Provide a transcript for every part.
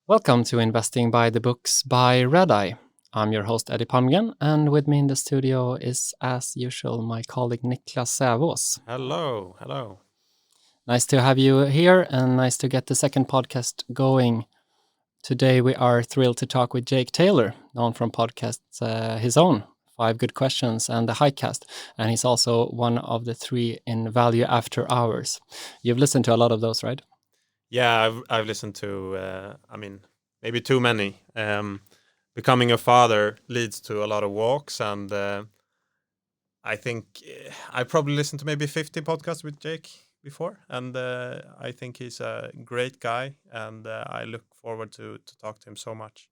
Welcome to Investing by the Books by Redeye. I'm your host Eddie Palmgren, and with me in the studio is, as usual, my colleague Niklas Sävås. Hello. Nice to have you here, and nice to get the second podcast going. Today we are thrilled to talk with Jake Taylor, known from podcasts his own, 5 Good Questions and the Highcast, and he's also one of the 3 in Value After Hours. You've listened to a lot of those, right? Yeah, I've listened to. Maybe too many. Becoming a father leads to a lot of walks, and I think I probably listened to maybe 50 podcasts with Jake before, and I think he's a great guy, and I look forward to talk to him so much.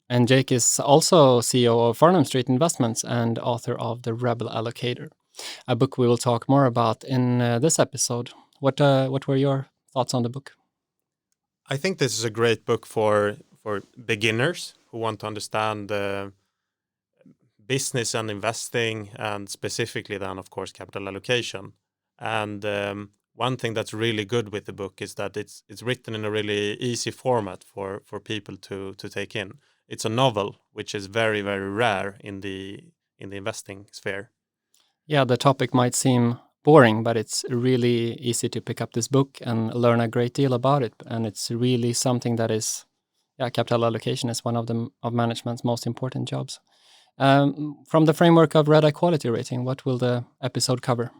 And Jake is also CEO of Farnam Street Investments and author of The Rebel Allocator, a book we will talk more about in this episode. What were your thoughts on the book? I think this is a great book for beginners who want to understand business and investing, and specifically then, of course, capital allocation. And one thing that's really good with the book is that it's written in a really easy format for people to take in. It's a novel, which is very, very rare in the investing sphere. Yeah, the topic might seem boring, but it's really easy to pick up this book and learn a great deal about it. And it's really something that is, capital allocation is one of management's most important jobs. From the framework of Redeye quality rating, what will the episode cover?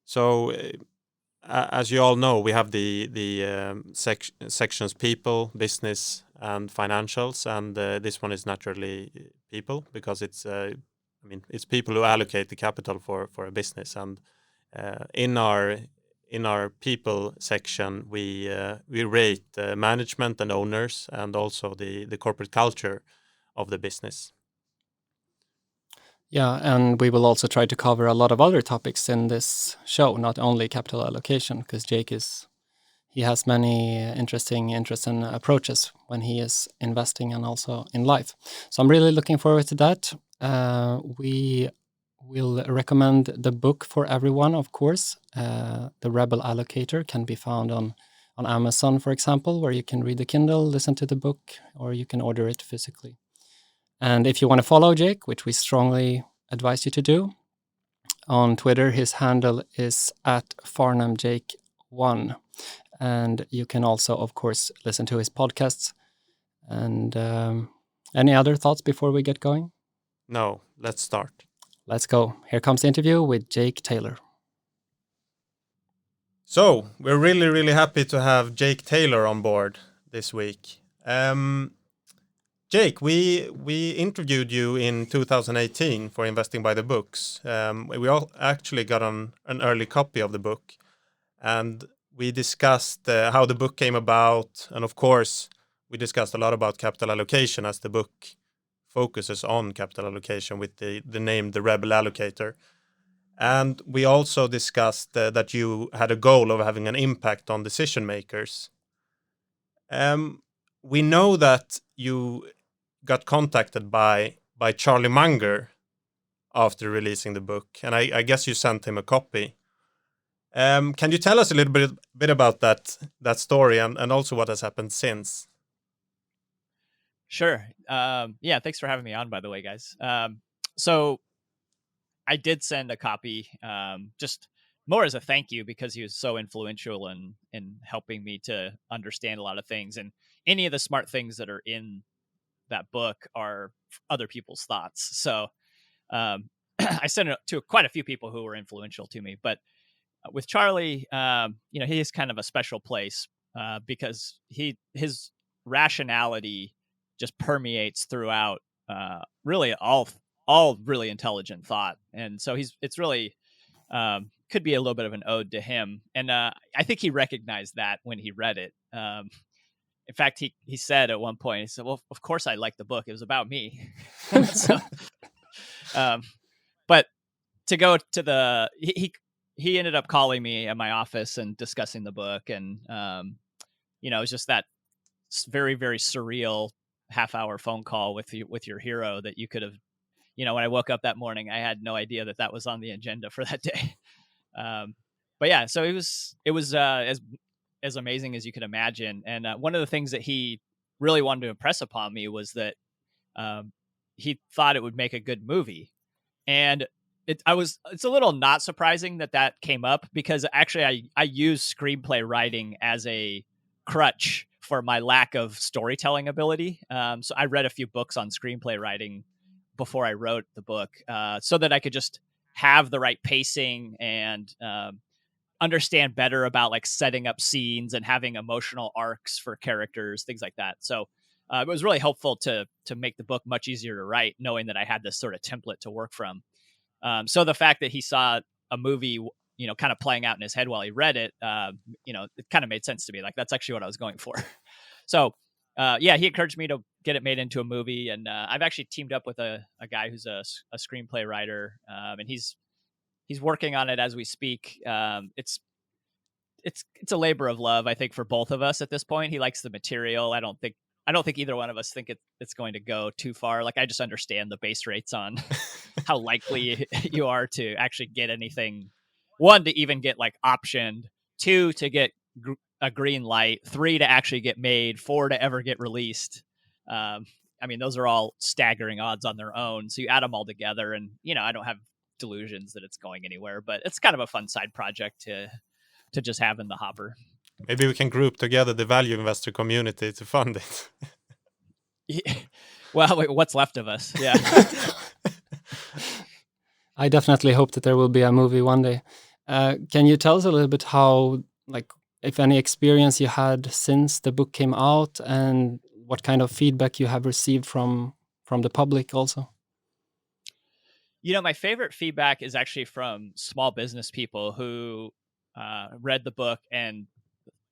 So, as you all know, we have the sections people, business, and financials, and this one is naturally people because it's people who allocate the capital for a business, and in our people section we rate management and owners, and also the corporate culture of the business. Yeah, and we will also try to cover a lot of other topics in this show, not only capital allocation, because he has many interesting interests and approaches when he is investing and also in life. So I'm really looking forward to that. We will recommend the book for everyone, of course. The Rebel Allocator can be found on Amazon, for example, where you can read the Kindle, listen to the book, or you can order it physically. And if you want to follow Jake, which we strongly advise you to do, on Twitter, his handle is at FarnamJake1. And you can also, of course, listen to his podcasts. And any other thoughts before we get going? No, let's start. Let's go. Here comes the interview with Jake Taylor. So we're really, really happy to have Jake Taylor on board this week. Jake, we interviewed you in 2018 for Investing by the Books. We all actually got an early copy of the book, and we discussed how the book came about, and of course, we discussed a lot about capital allocation, as the book focuses on capital allocation with the name The Rebel Allocator. And we also discussed that you had a goal of having an impact on decision makers. We know that you got contacted by Charlie Munger after releasing the book, and I guess you sent him a copy. Can you tell us a little bit about that story, and also what has happened since? Sure. Yeah, thanks for having me on, by the way, guys. So I did send a copy, just more as a thank you, because he was so influential in helping me to understand a lot of things. And any of the smart things that are in that book are other people's thoughts. So I sent it to quite a few people who were influential to me. But with Charlie, he is kind of a special place because his rationality just permeates throughout really all really intelligent thought. And so it's really could be a little bit of an ode to him. And I think he recognized that when he read it. In fact, he said at one point, he said, well, of course I liked the book. It was about me. So, but to go to he ended up calling me at my office and discussing the book. And, it was just that very, very surreal half-hour phone call with your hero that you could have, when I woke up that morning, I had no idea that was on the agenda for that day. But yeah, so it was as amazing as you could imagine. And one of the things that he really wanted to impress upon me was that he thought it would make a good movie. And it's a little not surprising that came up, because actually I use screenplay writing as a crutch for my lack of storytelling ability. So I read a few books on screenplay writing before I wrote the book, so that I could just have the right pacing and understand better about like setting up scenes and having emotional arcs for characters, things like that. So it was really helpful to make the book much easier to write, knowing that I had this sort of template to work from. So the fact that he saw a movie, kind of playing out in his head while he read it, it kind of made sense to me. Like, that's actually what I was going for. So he encouraged me to get it made into a movie. And I've actually teamed up with a guy who's a screenplay writer, and he's working on it as we speak. It's a labor of love, I think, for both of us at this point. He likes the material. I don't think either one of us think it's going to go too far. Like, I just understand the base rates on how likely you are to actually get anything. 1, to even get like optioned. 2, to get a green light. 3, to actually get made. 4, to ever get released. I mean, those are all staggering odds on their own. So you add them all together, and I don't have delusions that it's going anywhere, but it's kind of a fun side project to just have in the hopper. Maybe we can group together the value investor community to fund it. Yeah. Well, what's left of us? Yeah. I definitely hope that there will be a movie one day. Can you tell us a little bit how, like, if any experience you had since the book came out, and what kind of feedback you have received from the public also? My favorite feedback is actually from small business people who read the book and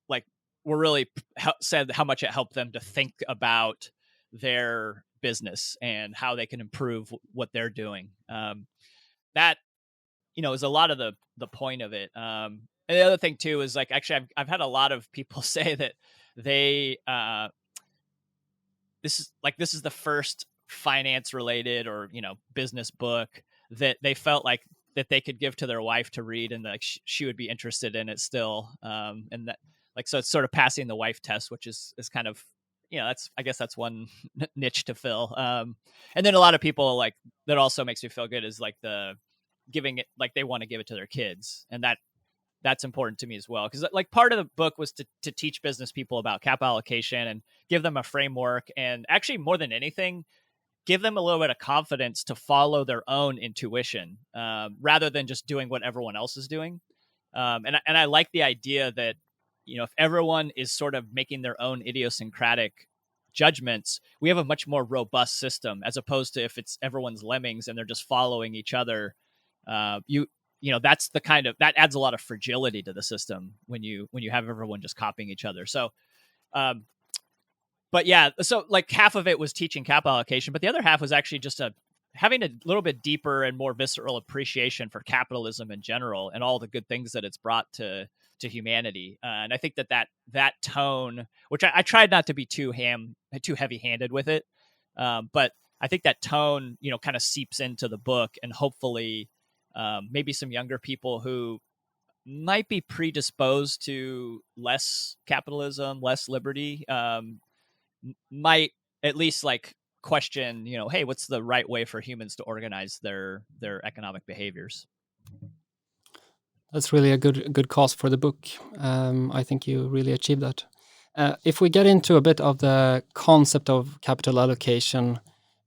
like were really said how much it helped them to think about their business and how they can improve what they're doing. That is a lot of the point of it. And the other thing too is, like, actually I've had a lot of people say that they this is the first finance related or business book that they felt like that they could give to their wife to read, and like she would be interested in it still. And that, like, so it's sort of passing the wife test, which is kind of, I guess that's one niche to fill. And then a lot of people, like, that also makes me feel good is like the giving it, like they want to give it to their kids, and that's important to me as well, because like part of the book was to teach business people about capital allocation and give them a framework, and actually more than anything, give them a little bit of confidence to follow their own intuition, rather than just doing what everyone else is doing. And I like the idea that, if everyone is sort of making their own idiosyncratic judgments, we have a much more robust system, as opposed to if it's everyone's lemmings and they're just following each other. That's the kind of, that adds a lot of fragility to the system when you have everyone just copying each other. So, but yeah, so like half of it was teaching capital allocation, but the other half was actually just having a little bit deeper and more visceral appreciation for capitalism in general and all the good things that it's brought to humanity. And I think that tone, which I tried not to be too heavy-handed with it, but I think that tone, kind of seeps into the book, and hopefully maybe some younger people who might be predisposed to less capitalism, less liberty, might at least like question, hey, what's the right way for humans to organize their economic behaviors? That's really a good cause for the book. I think you really achieved that. If we get into a bit of the concept of capital allocation,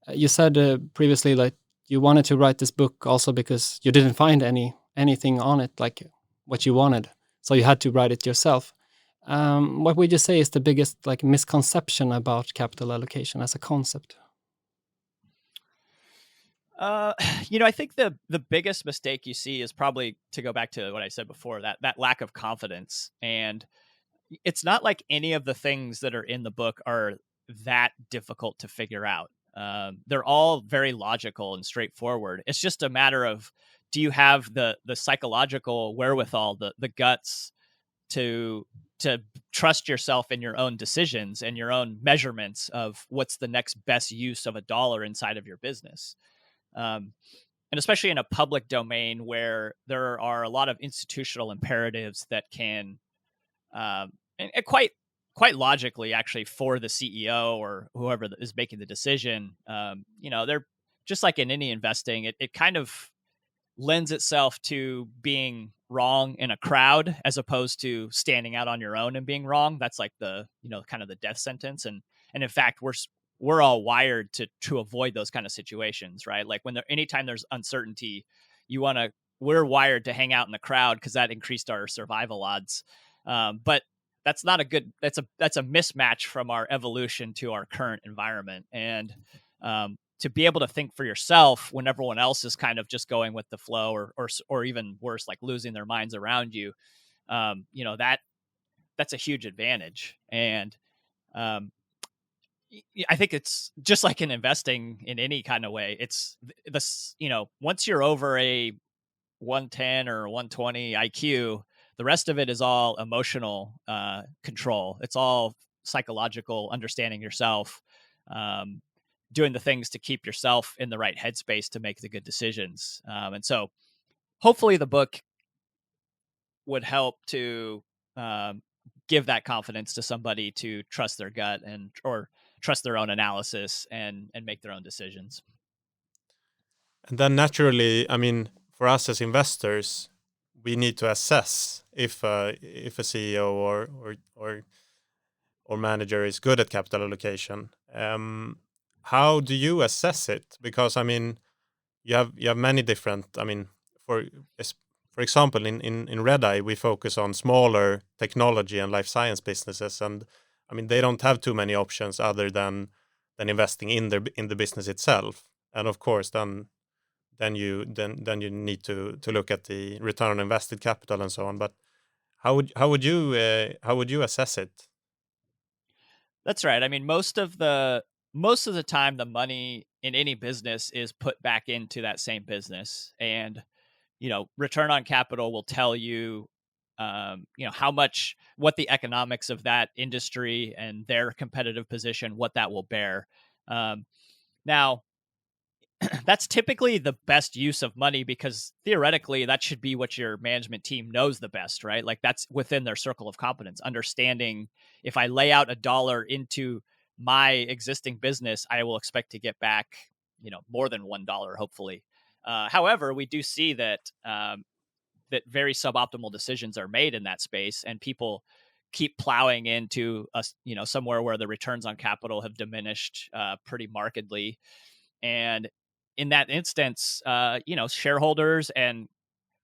you said previously like you wanted to write this book also because you didn't find anything on it like what you wanted, so you had to write it yourself. What would you say is the biggest like misconception about capital allocation as a concept? I think the biggest mistake you see is probably, to go back to what I said before, that lack of confidence. And it's not like any of the things that are in the book are that difficult to figure out. They're all very logical and straightforward. It's just a matter of, do you have the psychological wherewithal, the guts to trust yourself in your own decisions and your own measurements of what's the next best use of a dollar inside of your business. And especially in a public domain where there are a lot of institutional imperatives that can, and quite quite logically, actually, for the CEO or whoever is making the decision, they're just like in any investing, it kind of lends itself to being wrong in a crowd as opposed to standing out on your own and being wrong. That's like the, kind of the death sentence. And in fact, we're all wired to avoid those kind of situations, right? Like anytime there's uncertainty, we're wired to hang out in the crowd because that increased our survival odds. But that's not that's a mismatch from our evolution to our current environment. And to be able to think for yourself when everyone else is kind of just going with the flow, or even worse, like losing their minds around you, that's a huge advantage. And I think it's just like in investing in any kind of way. It's this, once you're over a 110 or 120 IQ, the rest of it is all emotional control. It's all psychological, understanding yourself, doing the things to keep yourself in the right headspace to make the good decisions. And so hopefully the book would help to give that confidence to somebody to trust their gut or trust their own analysis and make their own decisions. And then naturally, I mean, for us as investors, we need to assess if a CEO or manager is good at capital allocation. How do you assess it? Because I mean, you have many different. I mean, for example, in Redeye, we focus on smaller technology and life science businesses, and I mean, they don't have too many options other than investing in the business itself. And of course, then you need to look at the return on invested capital and so on. But how would you assess it? That's right. I mean, most of the time, the money in any business is put back into that same business, and return on capital will tell you, how much, what the economics of that industry and their competitive position, what that will bear. Now, that's typically the best use of money because theoretically that should be what your management team knows the best, right? Like that's within their circle of competence, understanding if I lay out $1 into my existing business, I will expect to get back, more than $1, hopefully. However, we do see that that very suboptimal decisions are made in that space, and people keep plowing into somewhere where the returns on capital have diminished pretty markedly. And in that instance, shareholders and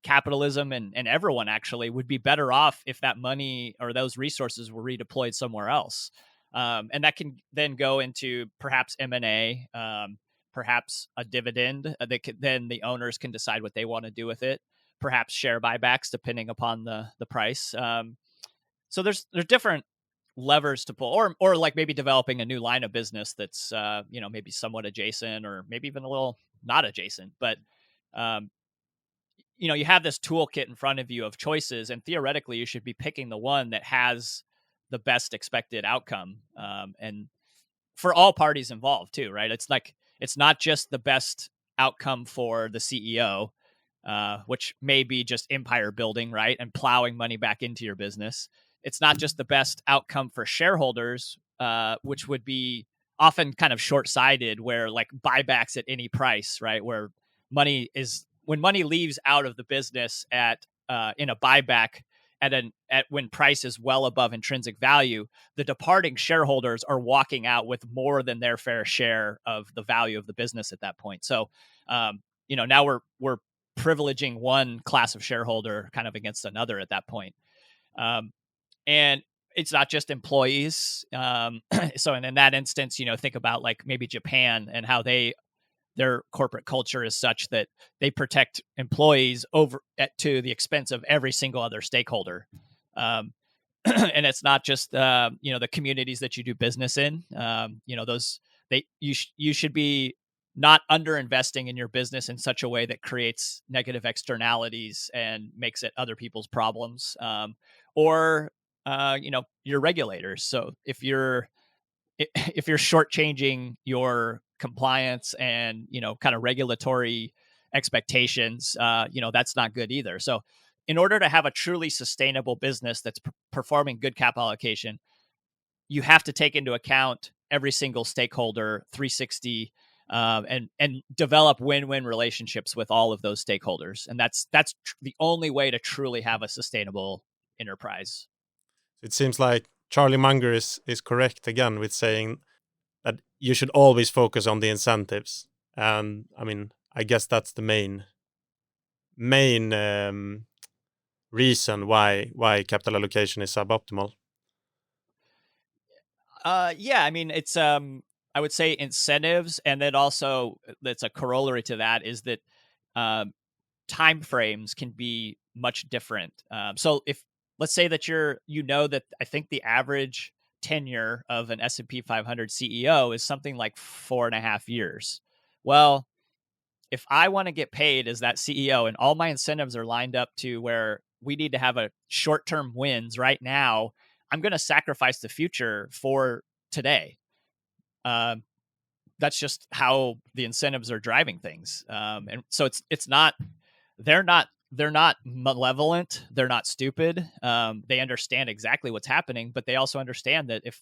capitalism and everyone actually would be better off if that money or those resources were redeployed somewhere else. And that can then go into perhaps M&A, perhaps a dividend then the owners can decide what they want to do with it, perhaps share buybacks depending upon the price. So there's different levers to pull, or like maybe developing a new line of business that's maybe somewhat adjacent or maybe even a little not adjacent, but you have this toolkit in front of you of choices, and theoretically you should be picking the one that has the best expected outcome, and for all parties involved too, right? It's like it's not just the best outcome for the CEO, which may be just empire building, right, and plowing money back into your business. It's not just the best outcome for shareholders, which would be often kind of short-sighted, where like buybacks at any price, right? Where when money leaves out of the business in a buyback at when price is well above intrinsic value, the departing shareholders are walking out with more than their fair share of the value of the business at that point. So, now we're privileging one class of shareholder kind of against another at that point. And it's not just employees. So, and in that instance, think about like maybe Japan and how their corporate culture is such that they protect employees to the expense of every single other stakeholder. And it's not just the communities that you do business in. You should be not under investing in your business in such a way that creates negative externalities and makes it other people's problems, or your regulators. So if you're shortchanging your compliance and kind of regulatory expectations, that's not good either. So in order to have a truly sustainable business that's performing good capital allocation, you have to take into account every single stakeholder 360, and develop win-win relationships with all of those stakeholders. And that's the only way to truly have a sustainable enterprise. It seems like Charlie Munger is correct again with saying that you should always focus on the incentives. And I mean, I guess that's the main reason why capital allocation is suboptimal. Yeah, I mean, it's I would say incentives, and then also that's a corollary to that is that time frames can be much different. So if let's say that that I think the average tenure of an S&P 500 CEO is something like 4.5 years. Well, if I want to get paid as that CEO and all my incentives are lined up to where we need to have a short-term wins right now, I'm going to sacrifice the future for today. That's just how the incentives are driving things. And so it's not, they're not malevolent. They're not stupid. They understand exactly what's happening, but they also understand that if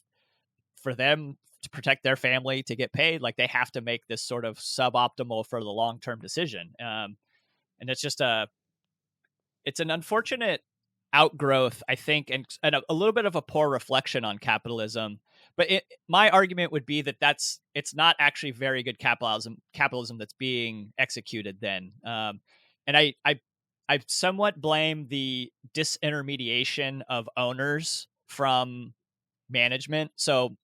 for them to protect their family, to get paid, like they have to make this sort of suboptimal for the long-term decision. And it's just it's an unfortunate outgrowth, I think, and a little bit of a poor reflection on capitalism. But my argument would be that it's not actually very good capitalism that's being executed then. And I somewhat blame the disintermediation of owners from management. So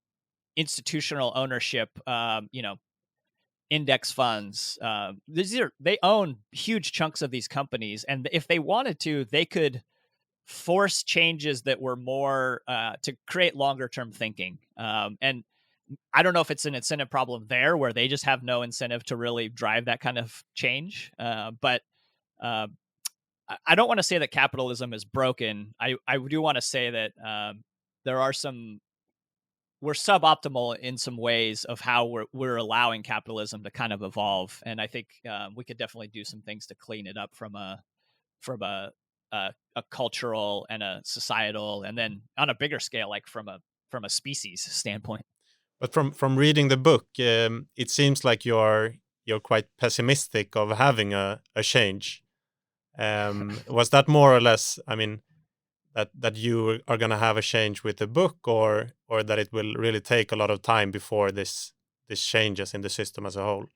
institutional ownership, index funds, they own huge chunks of these companies, and if they wanted to, they could force changes that were more to create longer term thinking. And I don't know if it's an incentive problem there where they just have no incentive to really drive that kind of change. But I don't want to say that capitalism is broken. I do want to say that we're suboptimal in some ways of how we're allowing capitalism to kind of evolve. And I think we could definitely do some things to clean it up from a cultural and a societal, and then on a bigger scale, like from a species standpoint. But from reading the book, it seems like you're quite pessimistic of having a change. Was that more or less, I mean, that you are going to have a change with the book, or that it will really take a lot of time before this changes in the system as a whole?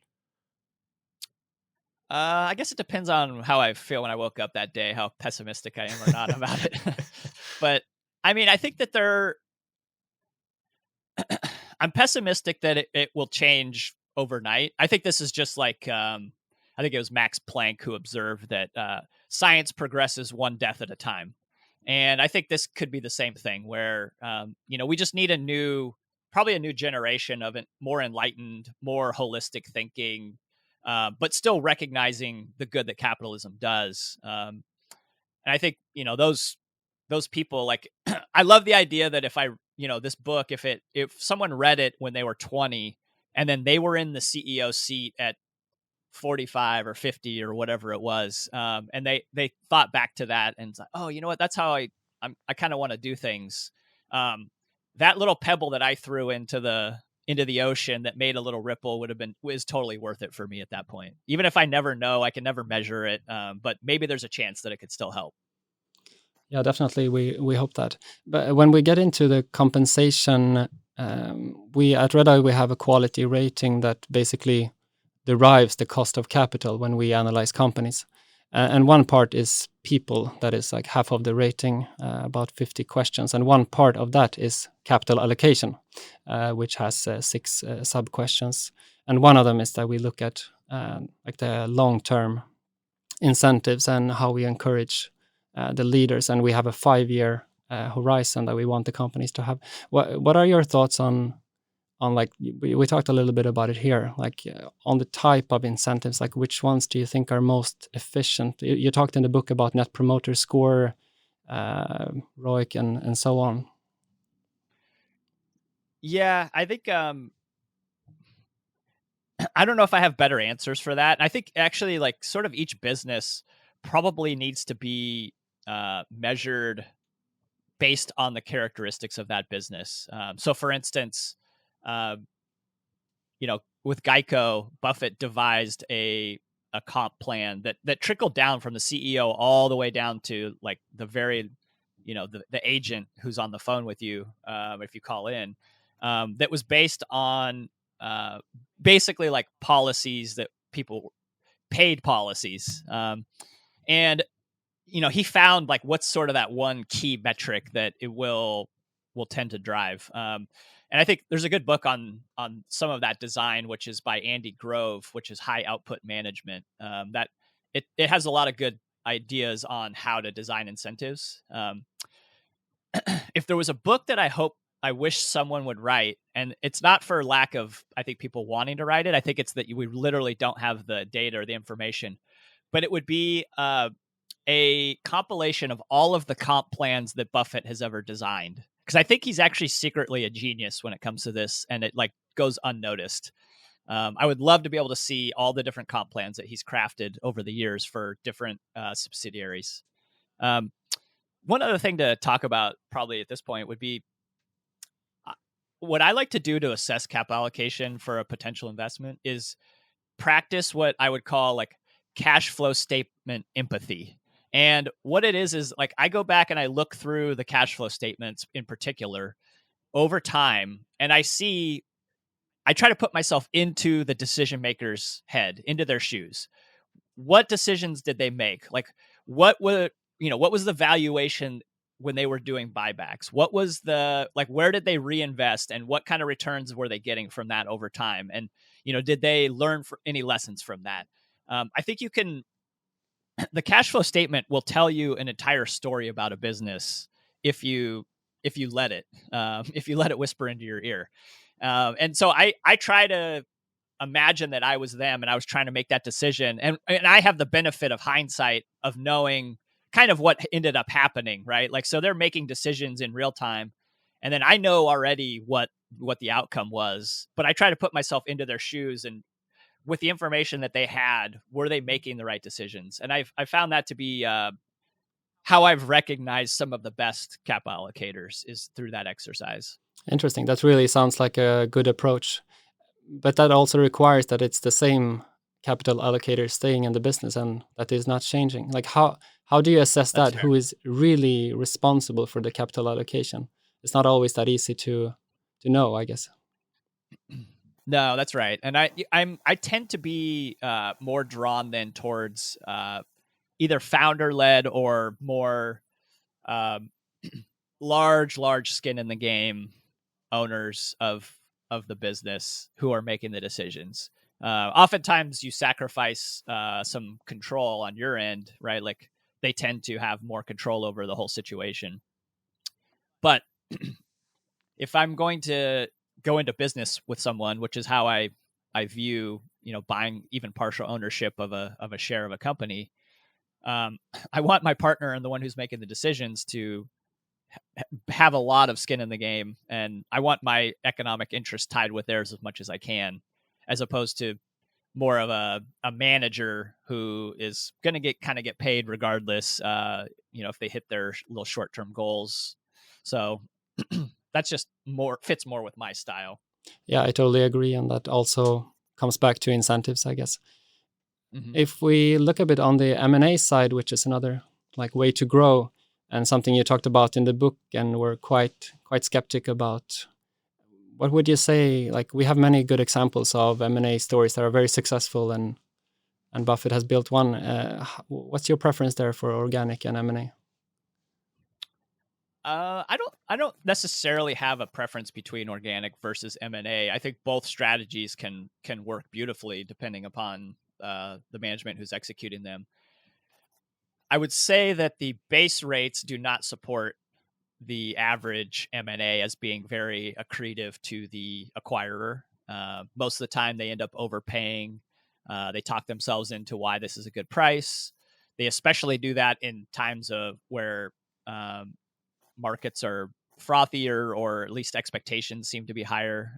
I guess it depends on how I feel when I woke up that day, how pessimistic I am or not about it. But I mean, I think that I'm pessimistic that it will change overnight. I think this is just like, I think it was Max Planck who observed that science progresses one death at a time. And I think this could be the same thing where, we just need probably a new generation of more enlightened, more holistic thinking, but still recognizing the good that capitalism does. And I think, those people, like, I love the idea that if this book, if someone read it when they were 20 and then they were in the CEO seat at 45 or 50 or whatever it was, and they thought back to that and like, oh, you know what, that's how I kind of want to do things. That little pebble that I threw into the ocean that made a little ripple was totally worth it for me at that point. Even if I never know, I can never measure it, but maybe there's a chance that it could still help. Yeah, definitely. We hope that. But when we get into the compensation, we at Redeye we have a quality rating that basically derives the cost of capital when we analyze companies. And one part is people, that is like half of the rating, about 50 questions. And one part of that is capital allocation, which has 6 sub-questions. And one of them is that we look at like the long-term incentives and how we encourage the leaders. And we have a 5-year horizon that we want the companies to have. What are your thoughts on like, we talked a little bit about it here, like on the type of incentives, like which ones do you think are most efficient? You talked in the book about net promoter score, ROIC, and so on. Yeah, I think I don't know if I have better answers for that. I think actually, like, sort of each business probably needs to be measured based on the characteristics of that business. So, for instance, with Geico, Buffett devised a comp plan that trickled down from the CEO all the way down to like the very, the agent who's on the phone with you if you call in, that was based on basically like policies that people paid policies. And he found like what's sort of that one key metric that it will tend to drive. And I think there's a good book on some of that design, which is by Andy Grove, which is High Output Management. That it has a lot of good ideas on how to design incentives. If there was a book that I wish someone would write, and it's not for lack of, I think, people wanting to write it. I think it's that we literally don't have the data or the information, but it would be a compilation of all of the comp plans that Buffett has ever designed. Because I think he's actually secretly a genius when it comes to this, and it like goes unnoticed. I would love to be able to see all the different comp plans that he's crafted over the years for different subsidiaries. One other thing to talk about probably at this point would be what I like to do to assess capital allocation for a potential investment is practice what I would call like cash flow statement empathy. And what it is like I go back and I look through the cash flow statements in particular over time, and I try to put myself into the decision maker's head, into their shoes. What decisions did they make? Like what was the valuation when they were doing buybacks? What was where did they reinvest, and what kind of returns were they getting from that over time? And, did they learn any lessons from that? I think the cash flow statement will tell you an entire story about a business if you let it whisper into your ear. And so I try to imagine that I was them and I was trying to make that decision. And I have the benefit of hindsight of knowing kind of what ended up happening, right? Like, so they're making decisions in real time. And then I know already what the outcome was, but I try to put myself into their shoes, and with the information that they had, were they making the right decisions? And I found that to be how I've recognized some of the best capital allocators is through that exercise. Interesting. That really sounds like a good approach. But that also requires that it's the same capital allocator staying in the business and that is not changing. Like how do you assess that? Who is really responsible for the capital allocation? It's not always that easy to know, I guess. No, that's right. And I tend to be more drawn then towards either founder-led or more large skin in the game owners of the business who are making the decisions. Oftentimes you sacrifice some control on your end, right? Like they tend to have more control over the whole situation. But if I'm going to go into business with someone, which is how I view, buying even partial ownership of a share of a company, I want my partner and the one who's making the decisions to have a lot of skin in the game, and I want my economic interest tied with theirs as much as I can, as opposed to more of a manager who is going to get paid regardless, if they hit their little short-term goals. So that's just fits more with my style. Yeah, I totally agree. And that also comes back to incentives, I guess. Mm-hmm. If we look a bit on the M&A side, which is another way to grow, and something you talked about in the book and were quite skeptic about, what would you say? Like, we have many good examples of M&A stories that are very successful, and Buffett has built one. What's your preference there for organic and M&A? I don't necessarily have a preference between organic versus M&A. I think both strategies can work beautifully depending upon the management who's executing them. I would say that the base rates do not support the average M&A as being very accretive to the acquirer. Most of the time they end up overpaying. They talk themselves into why this is a good price. They especially do that in times of where markets are frothier, or at least expectations seem to be higher.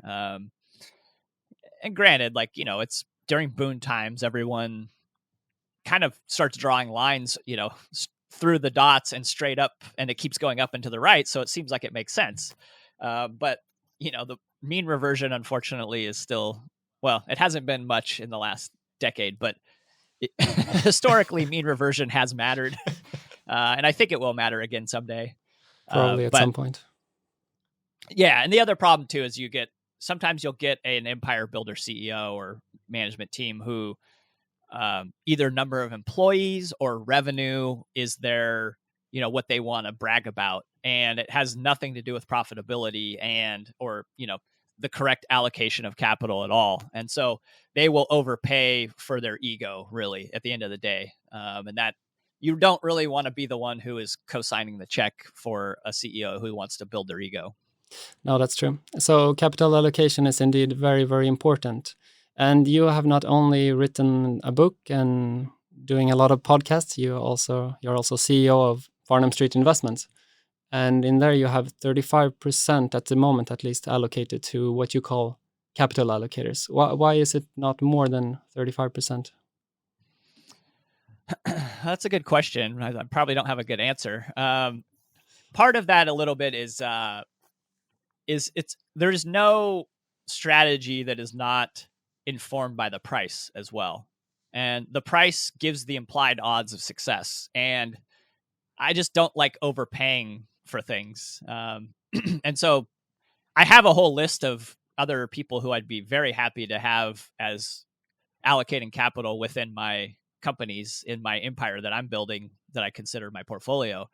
And granted, it's during boom times, everyone kind of starts drawing lines, through the dots and straight up, and it keeps going up and to the right. So it seems like it makes sense. But the mean reversion, unfortunately, is still, well, it hasn't been much in the last decade, but historically, mean reversion has mattered. And I think it will matter again someday. Probably at some point. Yeah. And the other problem too is sometimes you'll get an empire builder CEO or management team who either number of employees or revenue is their, what they want to brag about. And it has nothing to do with profitability or the correct allocation of capital at all. And so they will overpay for their ego, really, at the end of the day. And that you don't really want to be the one who is co-signing the check for a CEO who wants to build their ego. No, that's true. So capital allocation is indeed very, very important. And you have not only written a book and doing a lot of podcasts, you're also CEO of Farnam Street Investments. And in there you have 35% at the moment, at least, allocated to what you call capital allocators. Why is it not more than 35%? That's a good question. I probably don't have a good answer. Part of that a little bit is there is no strategy that is not informed by the price as well. And the price gives the implied odds of success. And I just don't like overpaying for things. And so I have a whole list of other people who I'd be very happy to have as allocating capital within my companies in my empire that I'm building that I consider my portfolio.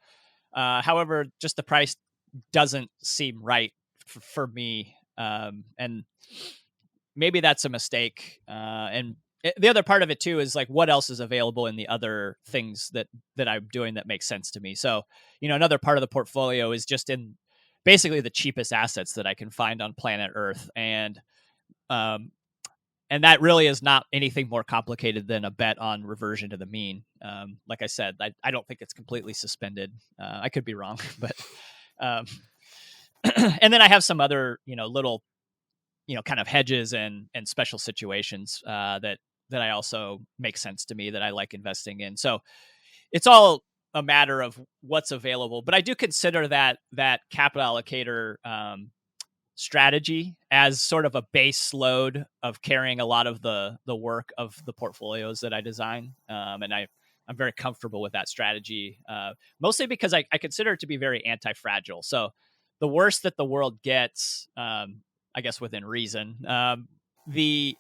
However, just the price doesn't seem right for me. And maybe that's a mistake. And the other part of it too is like, what else is available in the other things that I'm doing that makes sense to me? So, another part of the portfolio is just in basically the cheapest assets that I can find on planet Earth. And that really is not anything more complicated than a bet on reversion to the mean. Like I said, I don't think it's completely suspended. I could be wrong, but and then I have some other, little, kind of hedges and special situations that I also make sense to me that I like investing in. So it's all a matter of what's available. But I do consider that capital allocator strategy as sort of a base load of carrying a lot of the work of the portfolios that I design. And I'm very comfortable with that strategy, mostly because I consider it to be very anti-fragile. So the worse that the world gets, I guess within reason, the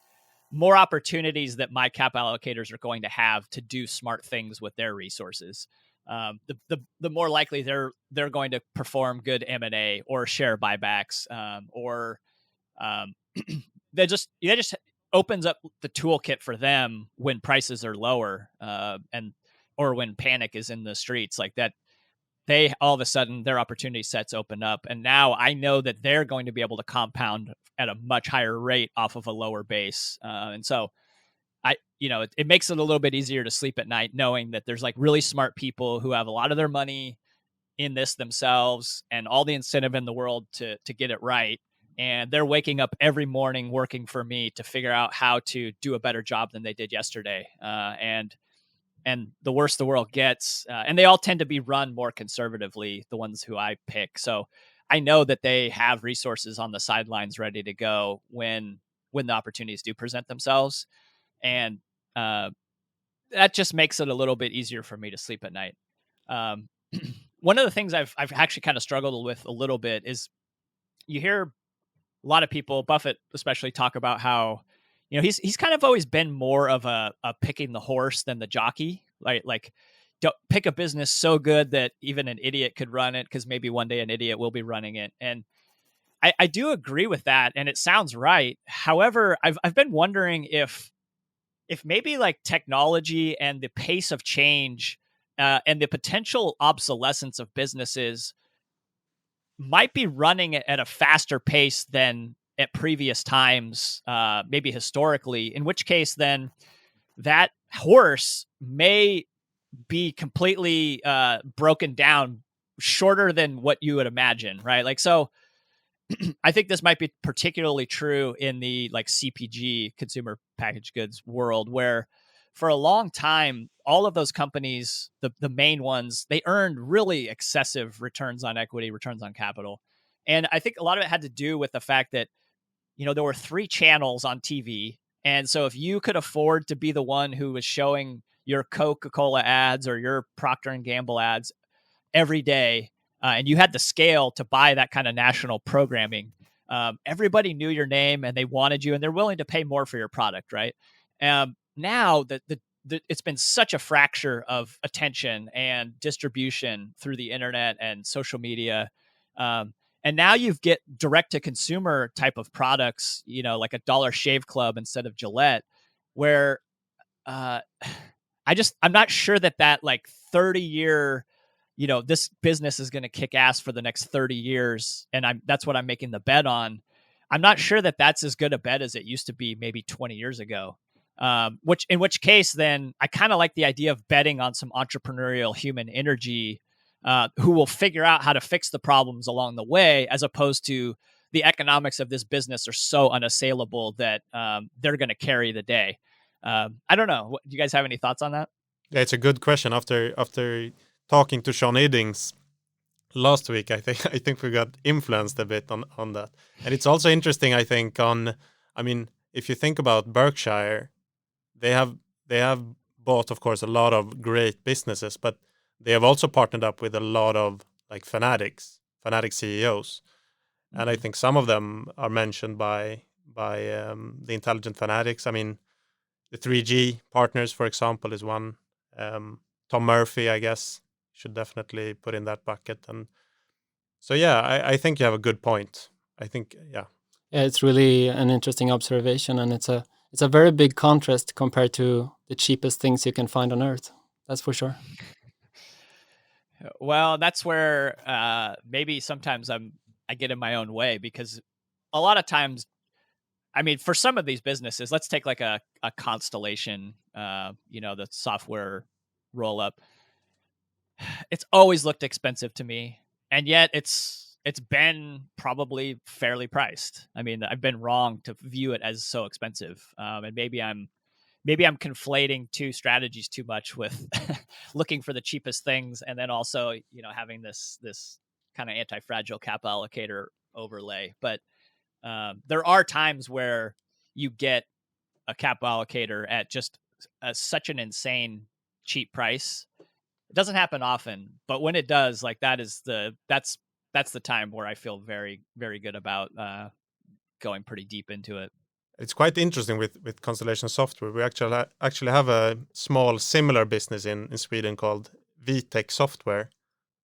more opportunities that my cap allocators are going to have to do smart things with their resources. The more likely they're going to perform good M&A or share buybacks, or that just opens up the toolkit for them when prices are lower, or when panic is in the streets like that. They all of a sudden their opportunity sets open up, and now I know that they're going to be able to compound at a much higher rate off of a lower base, and so it makes it a little bit easier to sleep at night knowing that there's like really smart people who have a lot of their money in this themselves and all the incentive in the world to get it right, and they're waking up every morning working for me to figure out how to do a better job than they did yesterday, and the worse the world gets, and they all tend to be run more conservatively, the ones who I pick. So I know that they have resources on the sidelines ready to go when the opportunities do present themselves. And that just makes it a little bit easier for me to sleep at night. One of the things I've actually kind of struggled with a little bit is you hear a lot of people, Buffett especially, talk about how he's kind of always been more of a picking the horse than the jockey. Like don't pick a business so good that even an idiot could run it, because maybe one day an idiot will be running it. And I do agree with that, and it sounds right. However, I've been wondering if maybe like technology and the pace of change and the potential obsolescence of businesses might be running at a faster pace than at previous times, maybe historically, in which case then that horse may be completely broken down shorter than what you would imagine, right? Like, so I think this might be particularly true in the like CPG, consumer packaged goods world, where for a long time, all of those companies, the main ones, they earned really excessive returns on equity, returns on capital. And I think a lot of it had to do with the fact that, there were 3 channels on TV. And so if you could afford to be the one who was showing your Coca-Cola ads or your Procter & Gamble ads every day, and you had the scale to buy that kind of national programming, everybody knew your name and they wanted you, and they're willing to pay more for your product, right? Now that it's been such a fracture of attention and distribution through the internet and social media. And now you get direct to consumer type of products, like a Dollar Shave Club instead of Gillette, where I'm not sure that like 30-year, this business is going to kick ass for the next 30 years. And that's what I'm making the bet on. I'm not sure that that's as good a bet as it used to be maybe 20 years ago. In which case, then I kind of like the idea of betting on some entrepreneurial human energy, who will figure out how to fix the problems along the way, as opposed to the economics of this business are so unassailable that they're going to carry the day. I don't know. Do you guys have any thoughts on that? Yeah, it's a good question. After talking to Sean Eddings last week, I think we got influenced a bit on that. And it's also interesting, I think, if you think about Berkshire, they have bought, of course, a lot of great businesses, but they have also partnered up with a lot of like fanatic CEOs. And I think some of them are mentioned by the intelligent fanatics. I mean, the 3G partners, for example, is one. Tom Murphy, I guess, should definitely put in that bucket. And so, yeah, I think you have a good point. I think, yeah. Yeah, it's really an interesting observation, and it's a very big contrast compared to the cheapest things you can find on earth. That's for sure. Well, that's where maybe sometimes I get in my own way, because a lot of times, for some of these businesses, let's take like a Constellation, the software roll up. It's always looked expensive to me, and yet it's been probably fairly priced. I've been wrong to view it as so expensive, and maybe I'm conflating two strategies too much with looking for the cheapest things, and then also having this kind of anti-fragile cap allocator overlay. But there are times where you get a cap allocator at just such an insane cheap price. It doesn't happen often, but when it does, like that's the time where I feel very, very good about going pretty deep into it. It's quite interesting with Constellation Software. We actually have a small similar business in Sweden called VTech Software,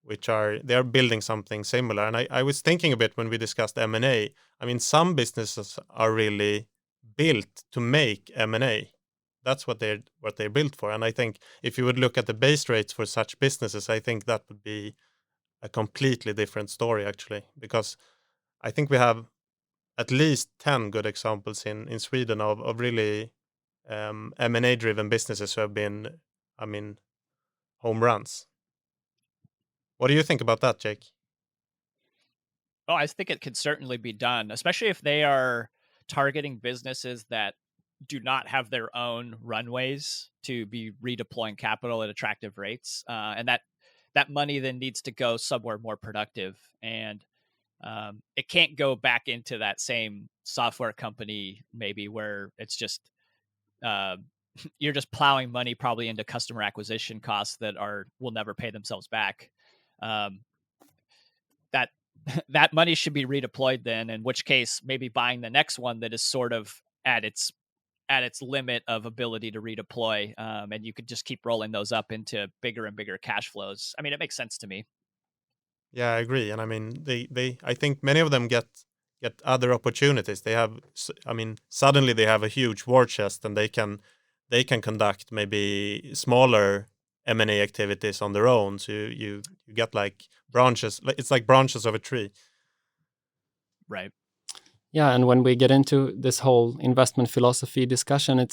they are building something similar. And I was thinking a bit when we discussed M&A. Some businesses are really built to make M&A. That's what they're built for. And I think if you would look at the base rates for such businesses, I think that would be a completely different story, actually, because I think we have at least 10 good examples in Sweden of really M&A driven businesses who have been, home runs. What do you think about that, Jake? Oh, I think it could certainly be done, especially if they are targeting businesses that do not have their own runways to be redeploying capital at attractive rates. And that money then needs to go somewhere more productive. And it can't go back into that same software company, maybe, where it's just you're just plowing money probably into customer acquisition costs that will never pay themselves back. That money should be redeployed then, in which case maybe buying the next one that is sort of at its limit of ability to redeploy, and you could just keep rolling those up into bigger and bigger cash flows. It makes sense to me. Yeah, I agree. And I think many of them get other opportunities. They have, suddenly they have a huge war chest, and they can conduct maybe smaller M&A activities on their own. So you get like branches. It's like branches of a tree. Right. Yeah, and when we get into this whole investment philosophy discussion,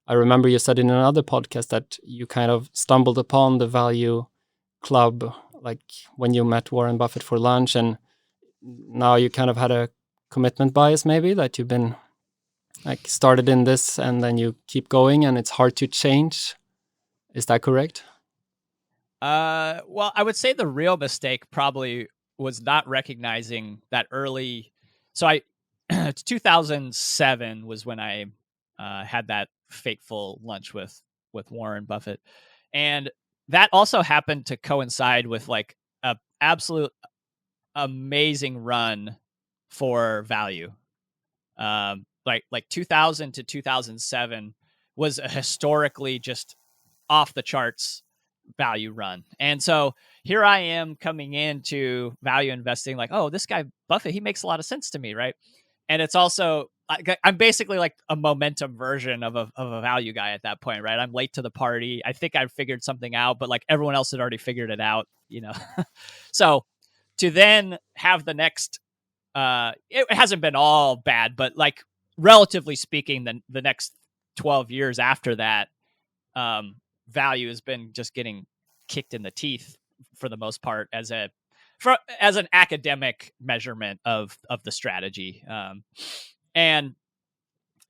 I remember you said in another podcast that you kind of stumbled upon the value club, like when you met Warren Buffett for lunch, and now you kind of had a commitment bias, maybe, that you've been like started in this and then you keep going and it's hard to change. Is that correct? Well, I would say the real mistake probably was not recognizing that early. So 2007 was when I had that fateful lunch with Warren Buffett, and that also happened to coincide with like a absolute amazing run for value. Like 2000 to 2007 was a historically just off the charts value run. And so here I am coming into value investing like, oh, this guy Buffett, he makes a lot of sense to me, right? And it's also I'm basically like a momentum version of a value guy at that point, right? I'm late to the party. I think I figured something out, but like everyone else had already figured it out, you know. So to then have the next it hasn't been all bad, but like relatively speaking, the next 12 years after that, value has been just getting kicked in the teeth for the most part as an academic measurement of the strategy. And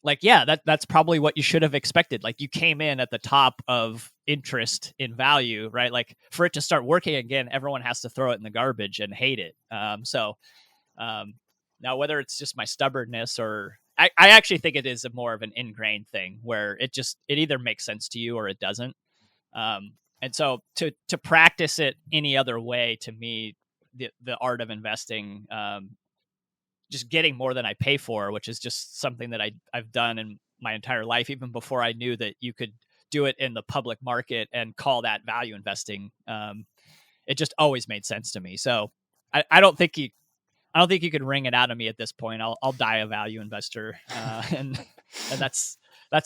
like, yeah, that's probably what you should have expected. Like you came in at the top of interest in value, right? Like for it to start working again, everyone has to throw it in the garbage and hate it. Now whether it's just my stubbornness or I actually think it is more of an ingrained thing where it either makes sense to you or it doesn't. And so to practice it any other way, to me, the art of investing, just getting more than I pay for, which is just something that I've done in my entire life, even before I knew that you could do it in the public market and call that value investing. It just always made sense to me. So I don't think you could wring it out of me at this point. I'll die a value investor, and that's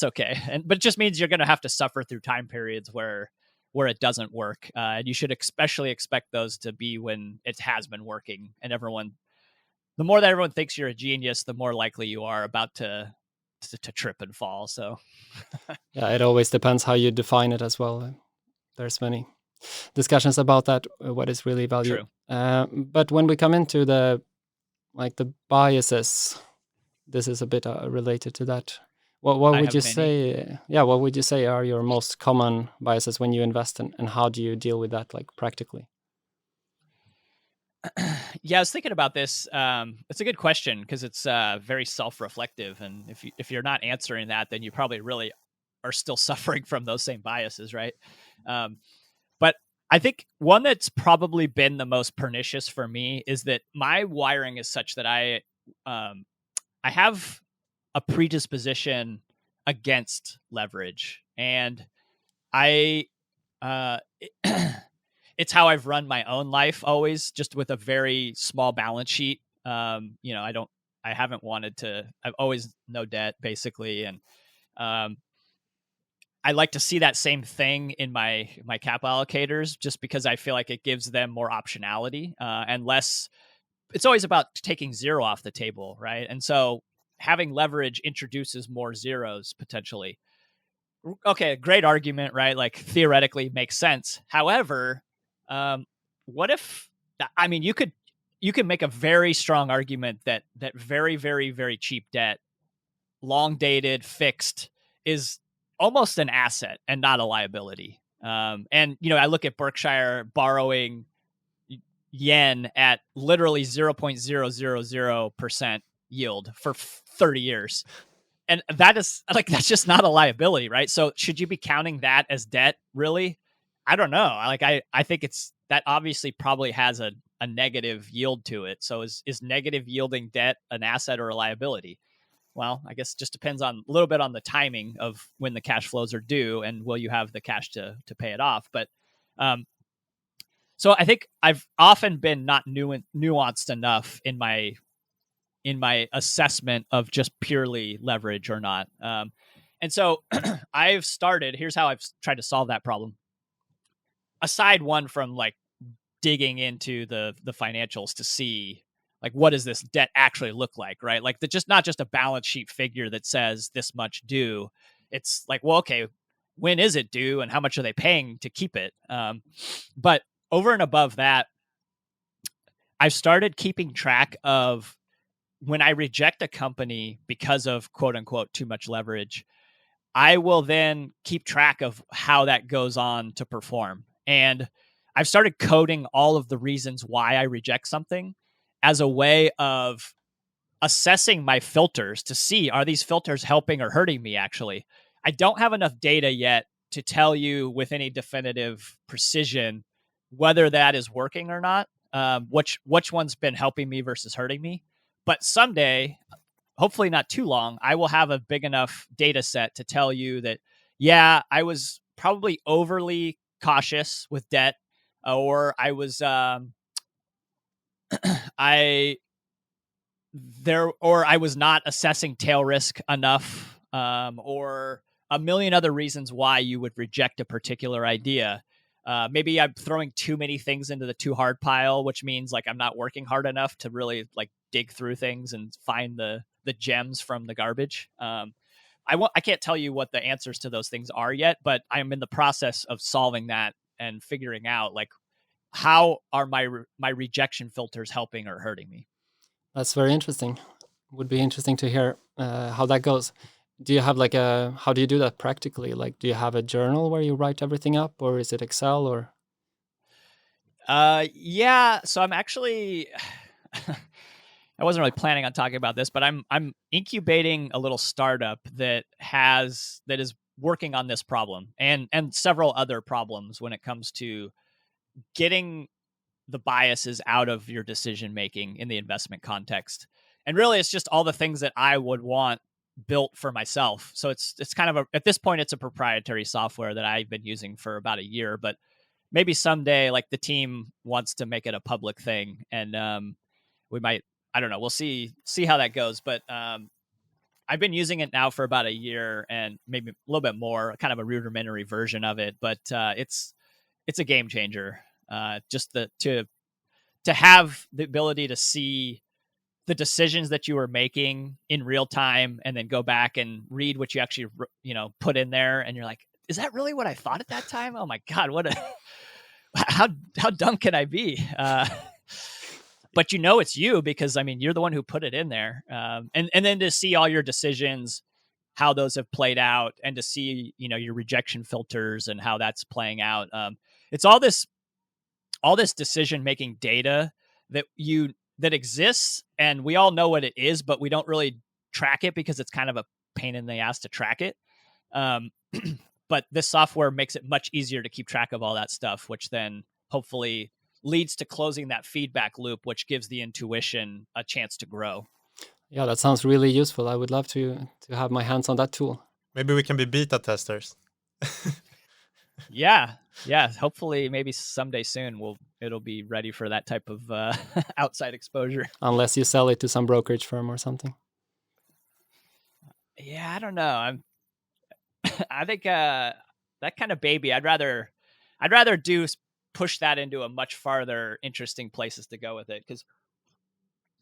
okay. But it just means you're going to have to suffer through time periods where it doesn't work, and you should especially expect those to be when it has been working. And the more that everyone thinks you're a genius, the more likely you are about to trip and fall. So yeah, it always depends how you define it as well. There's many discussions about that, what is really value. But when we come into the biases, this is a bit related to that. What would you say? Yeah, what would you say are your most common biases when you invest, and how do you deal with that, like practically? Yeah, I was thinking about this. It's a good question because it's very self-reflective, and if you're not answering that, then you probably really are still suffering from those same biases, right? But I think one that's probably been the most pernicious for me is that my wiring is such that I have a predisposition against leverage, and it's how I've run my own life always, just with a very small balance sheet. I haven't wanted to. I've always no debt basically, and I like to see that same thing in my capital allocators, just because I feel like it gives them more optionality and less. It's always about taking zero off the table, right? And so having leverage introduces more zeros potentially. Okay, great argument, right? Like theoretically makes sense. However, what if? I mean, you could make a very strong argument that very, very, very cheap debt, long dated, fixed, is almost an asset and not a liability. And I look at Berkshire borrowing yen at literally 0.000% yield for 30 years. And that's just not a liability, right? So should you be counting that as debt, really? I don't know. I think that obviously probably has a negative yield to it. So is negative yielding debt an asset or a liability? Well, I guess it just depends a little bit on the timing of when the cash flows are due and will you have the cash to pay it off. But so I think I've often been not nuanced enough in my assessment of just purely leverage or not. And so here's how I've tried to solve that problem. Aside one from like digging into the financials to see like what does this debt actually look like, right? Like not just a balance sheet figure that says this much due. It's like, well, okay, when is it due and how much are they paying to keep it? But over and above that, I've started keeping track of when I reject a company because of quote unquote too much leverage, I will then keep track of how that goes on to perform. And I've started coding all of the reasons why I reject something as a way of assessing my filters to see, are these filters helping or hurting me actually? I don't have enough data yet to tell you with any definitive precision whether that is working or not, which one's been helping me versus hurting me. But someday, hopefully not too long, I will have a big enough data set to tell you that, yeah, I was probably overly cautious with debt, or I was, I was not assessing tail risk enough, or a million other reasons why you would reject a particular idea. Maybe I'm throwing too many things into the too hard pile, which means like I'm not working hard enough to really like dig through things and find the gems from the garbage. I can't tell you what the answers to those things are yet, but I'm in the process of solving that and figuring out like how are my rejection filters helping or hurting me. That's very interesting. Would be interesting to hear how that goes. Do you have how do you do that practically? Like, do you have a journal where you write everything up, or is it Excel or? Yeah. So I'm actually, I wasn't really planning on talking about this, but I'm incubating a little startup that is working on this problem and several other problems when it comes to getting the biases out of your decision making in the investment context. And really, it's just all the things that I would want built for myself. So it's kind of at this point, it's a proprietary software that I've been using for about a year, but maybe someday, like the team wants to make it a public thing, and we might. I don't know. We'll see how that goes. But I've been using it now for about a year and maybe a little bit more, kind of a rudimentary version of it. But it's a game changer. Just to have the ability to see the decisions that you were making in real time and then go back and read what you actually put in there, and you're like, is that really what I thought at that time? Oh my god, how dumb can I be? But it's you because I mean you're the one who put it in there, and then to see all your decisions, how those have played out, and to see your rejection filters and how that's playing out. It's all this decision making data that exists, and we all know what it is, but we don't really track it because it's kind of a pain in the ass to track it. But this software makes it much easier to keep track of all that stuff, which then hopefully leads to closing that feedback loop, which gives the intuition a chance to grow. Yeah, that sounds really useful. I would love to have my hands on that tool. Maybe we can be beta testers. Yeah. Hopefully, maybe someday soon it'll be ready for that type of outside exposure. Unless you sell it to some brokerage firm or something. Yeah, I don't know. I think that kind of baby, I'd rather push that into a much farther interesting places to go with it. Because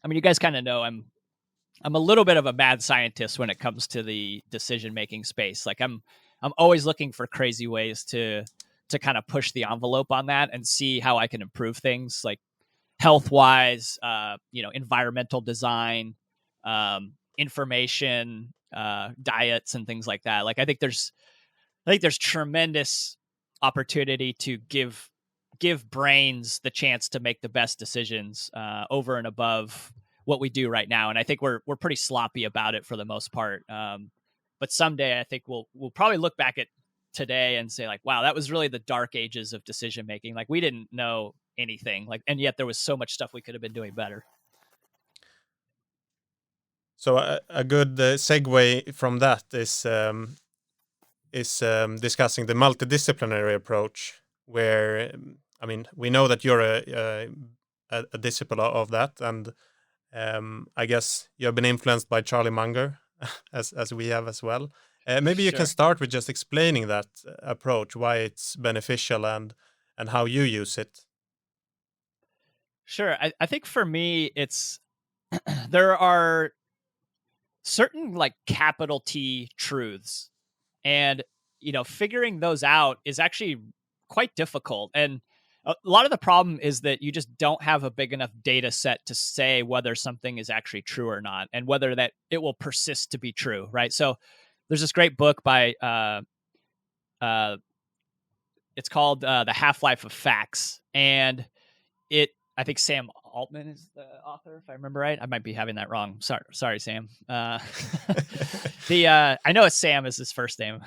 I mean, you guys kind of know I'm a little bit of a mad scientist when it comes to the decision making space. Like I'm always looking for crazy ways to kind of push the envelope on that and see how I can improve things, like health wise, environmental design, information, diets, and things like that. Like I think there's tremendous opportunity to give brains the chance to make the best decisions over and above what we do right now. And I think we're pretty sloppy about it for the most part. But someday I think we'll probably look back at today and say like, wow, that was really the dark ages of decision making. Like we didn't know anything, like, and yet there was so much stuff we could have been doing better. So a good segue from that is discussing the multidisciplinary approach, where I mean we know that you're a disciple of that, and I guess you have been influenced by Charlie Munger, as we have as well. Maybe you can start with just explaining that approach, why it's beneficial, and how you use it. Sure. I think for me, it's there are certain like capital T truths, and figuring those out is actually quite difficult. And a lot of the problem is that you just don't have a big enough data set to say whether something is actually true or not, and whether that it will persist to be true, right? So there's this great book by it's called The Half-Life of Facts, and I think Sam Altman is the author, if I remember right. I might be having that wrong. Sorry, Sam. I know it's Sam is his first name.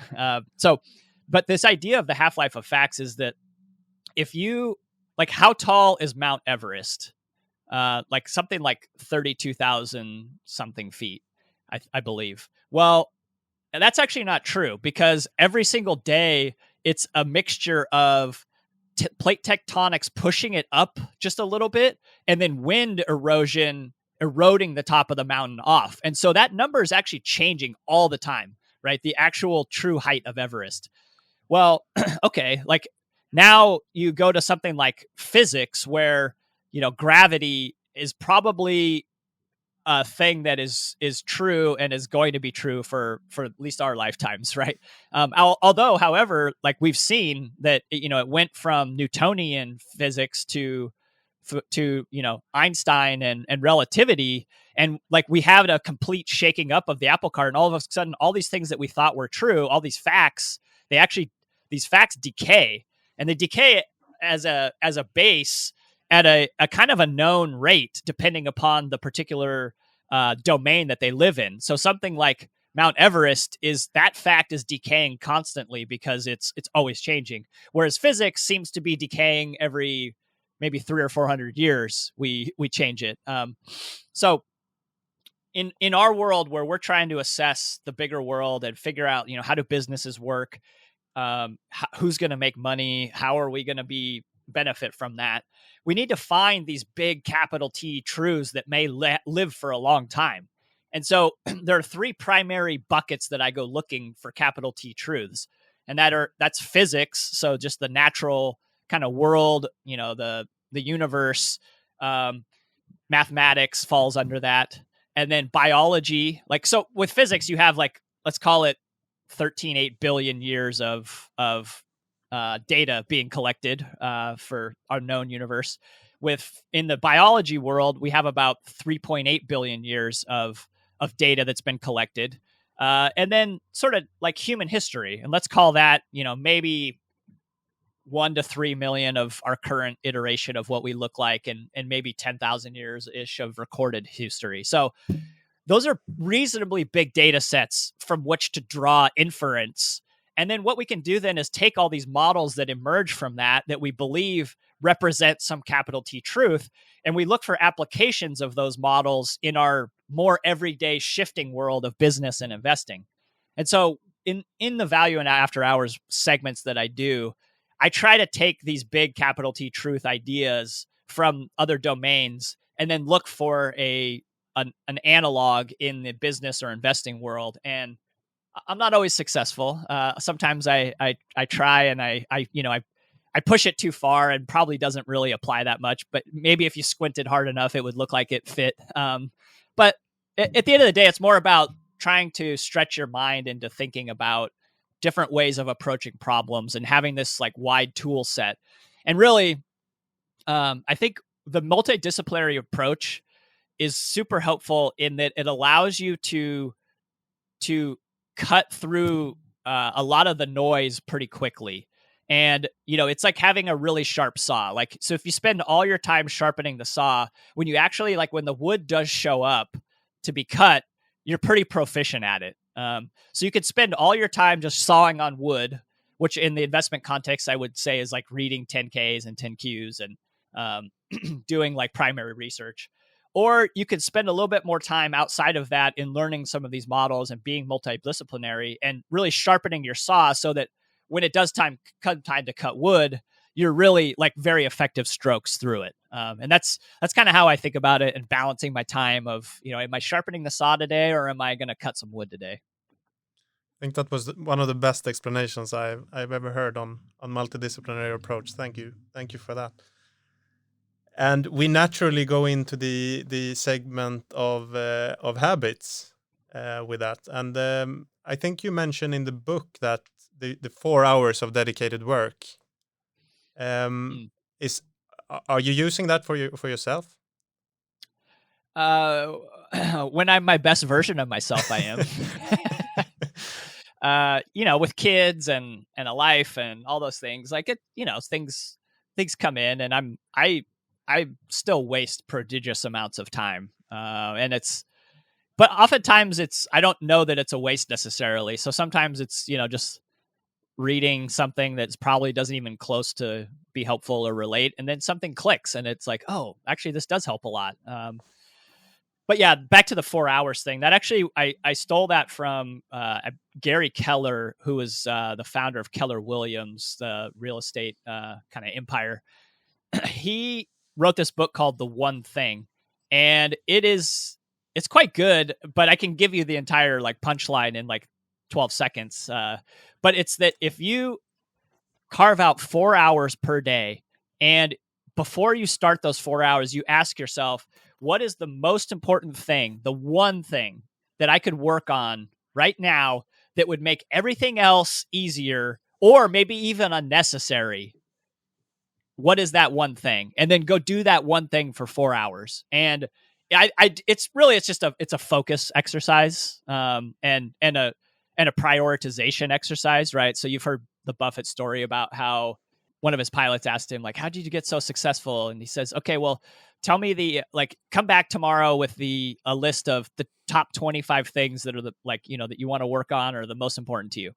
But this idea of the half-life of facts is that if you like, how tall is Mount Everest? Like something like 32,000 something feet, I believe. Well, that's actually not true, because every single day it's a mixture of plate tectonics pushing it up just a little bit, and then wind erosion eroding the top of the mountain off. And so that number is actually changing all the time, right? The actual true height of Everest. Well, okay, like now you go to something like physics, where, gravity is probably a thing that is true and is going to be true for at least our lifetimes, right? Although, however, like we've seen that it went from Newtonian physics to Einstein and relativity, and like we have a complete shaking up of the apple cart, and all of a sudden all these things that we thought were true, all these facts, these facts decay, and they decay as a base at a kind of a known rate, depending upon the particular domain that they live in. So something like Mount Everest, that fact is decaying constantly because it's always changing. Whereas physics seems to be decaying every maybe 300 or 400 years. We change it. So in our world, where we're trying to assess the bigger world and figure out, how do businesses work, who's going to make money, how are we going to benefit from that, we need to find these big capital T truths that may live for a long time. And so there are three primary buckets that I go looking for capital T truths, and that's physics, so just the natural kind of world, the universe. Mathematics falls under that, and then biology. Like, so with physics, you have, like, let's call it 13.8 billion years of data being collected for our known universe. In the biology world, we have about 3.8 billion years of data that's been collected. And then sort of like human history, and let's call that, maybe 1 to 3 million of our current iteration of what we look like, and maybe 10,000 years ish of recorded history. So those are reasonably big data sets from which to draw inference. And then what we can do then is take all these models that emerge from that we believe represent some capital T truth, and we look for applications of those models in our more everyday shifting world of business and investing. And so in the value and after hours segments that I do, I try to take these big capital T truth ideas from other domains and then look for an analog in the business or investing world. And I'm not always successful. Sometimes I try and I push it too far and probably doesn't really apply that much. But maybe if you squinted hard enough, it would look like it fit. But at the end of the day, it's more about trying to stretch your mind into thinking about different ways of approaching problems and having this like wide tool set. And really, I think the multidisciplinary approach is super helpful in that it allows you to cut through a lot of the noise pretty quickly. And, it's like having a really sharp saw. Like, so if you spend all your time sharpening the saw, when you actually, like, when the wood does show up to be cut, you're pretty proficient at it. So you could spend all your time just sawing on wood, which in the investment context, I would say is like reading 10Ks and 10Qs and doing like primary research. Or you could spend a little bit more time outside of that in learning some of these models and being multidisciplinary and really sharpening your saw so that when it does time to cut wood, you're really like very effective strokes through it. And that's kind of how I think about it, and balancing my time of, am I sharpening the saw today or am I going to cut some wood today? I think that was one of the best explanations I've ever heard on multidisciplinary approach. Thank you for that. And we naturally go into the segment of habits with that. And I think you mentioned in the book that the 4 hours of dedicated work. Are you using that for yourself? When I'm my best version of myself, I am. With kids and a life and all those things, like things come in, and I still waste prodigious amounts of time, but oftentimes I don't know that it's a waste necessarily. So sometimes it's just reading something that's probably doesn't even close to be helpful or relate, and then something clicks, and it's like, oh, actually, this does help a lot. But yeah, back to the 4 hours thing. That actually, I stole that from Gary Keller, who was the founder of Keller Williams, the real estate kind of empire. He wrote this book called The One Thing, and it's quite good. But I can give you the entire like punchline in like 12 seconds. But it's that if you carve out 4 hours per day, and before you start those 4 hours, you ask yourself, what is the most important thing, the one thing that I could work on right now that would make everything else easier or maybe even unnecessary? What is that one thing? And then go do that one thing for 4 hours. And it's a focus exercise, and a prioritization exercise, right? So you've heard the Buffett story about how one of his pilots asked him, like, how did you get so successful? And he says, okay, well, tell me come back tomorrow with a list of the top 25 things that are that you want to work on or the most important to you.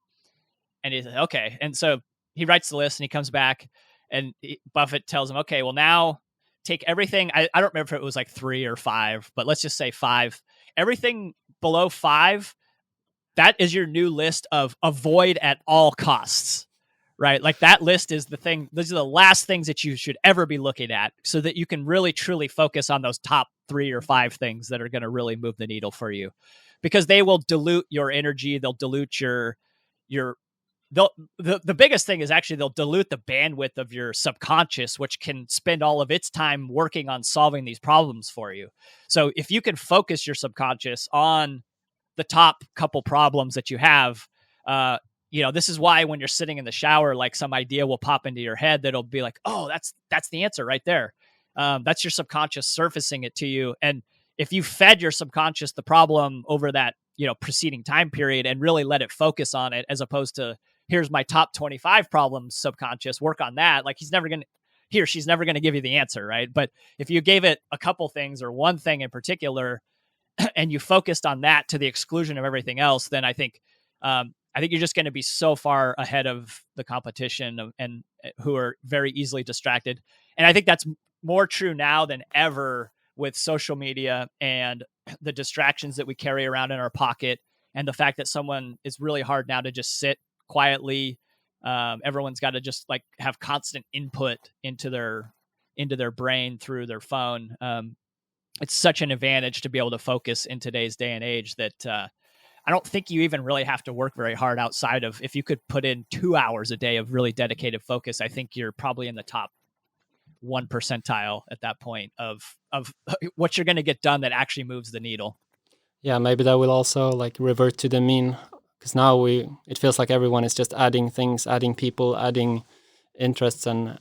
And he said, okay. And so he writes the list and he comes back, and Buffett tells him, okay, well, now take everything. I don't remember if it was like 3 or 5, but let's just say 5. Everything below 5, that is your new list of avoid at all costs, right? Like that list is the thing. Those are the last things that you should ever be looking at, so that you can really truly focus on those top 3 or 5 things that are going to really move the needle for you, because they will dilute your energy. They'll dilute the biggest thing is actually they'll dilute the bandwidth of your subconscious, which can spend all of its time working on solving these problems for you. So if you can focus your subconscious on the top couple problems that you have, this is why when you're sitting in the shower, like some idea will pop into your head that'll be like, oh, that's the answer right there. That's your subconscious surfacing it to you. And if you fed your subconscious the problem over that, preceding time period and really let it focus on it, as opposed to, here's my top 25 problems, subconscious, work on that. Like she's never going to give you the answer, right? But if you gave it a couple things or one thing in particular, and you focused on that to the exclusion of everything else, then I think you're just going to be so far ahead of the competition and who are very easily distracted. And I think that's more true now than ever with social media and the distractions that we carry around in our pocket, and the fact that someone is really hard now to just sit quietly. Everyone's got to just like have constant input into their brain through their phone. It's such an advantage to be able to focus in today's day and age that I don't think you even really have to work very hard outside of, if you could put in 2 hours a day of really dedicated focus, I think you're probably in the top 1 percentile at that point of what you're going to get done that actually moves the needle. Yeah, maybe that will also like revert to the mean, because now it feels like everyone is just adding things, adding people, adding interests, and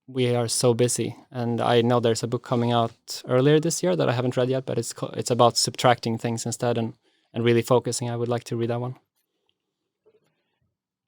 we are so busy. And I know there's a book coming out earlier this year that I haven't read yet, but it's about subtracting things instead and really focusing. I would like to read that one.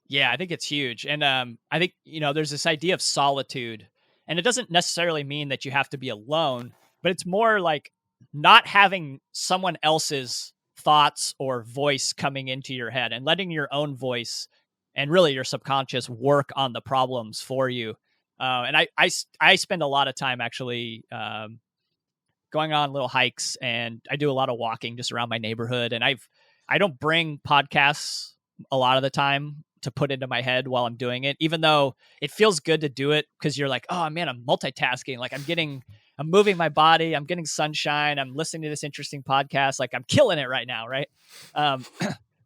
Yeah, I think it's huge. And I think, there's this idea of solitude, and it doesn't necessarily mean that you have to be alone, but it's more like not having someone else's thoughts or voice coming into your head, and letting your own voice and really your subconscious work on the problems for you. And I spend a lot of time actually going on little hikes, and I do a lot of walking just around my neighborhood. And I don't bring podcasts a lot of the time to put into my head while I'm doing it, even though it feels good to do it, because you're like, oh man, I'm multitasking. Like I'm moving my body, I'm getting sunshine, I'm listening to this interesting podcast, like I'm killing it right now, right?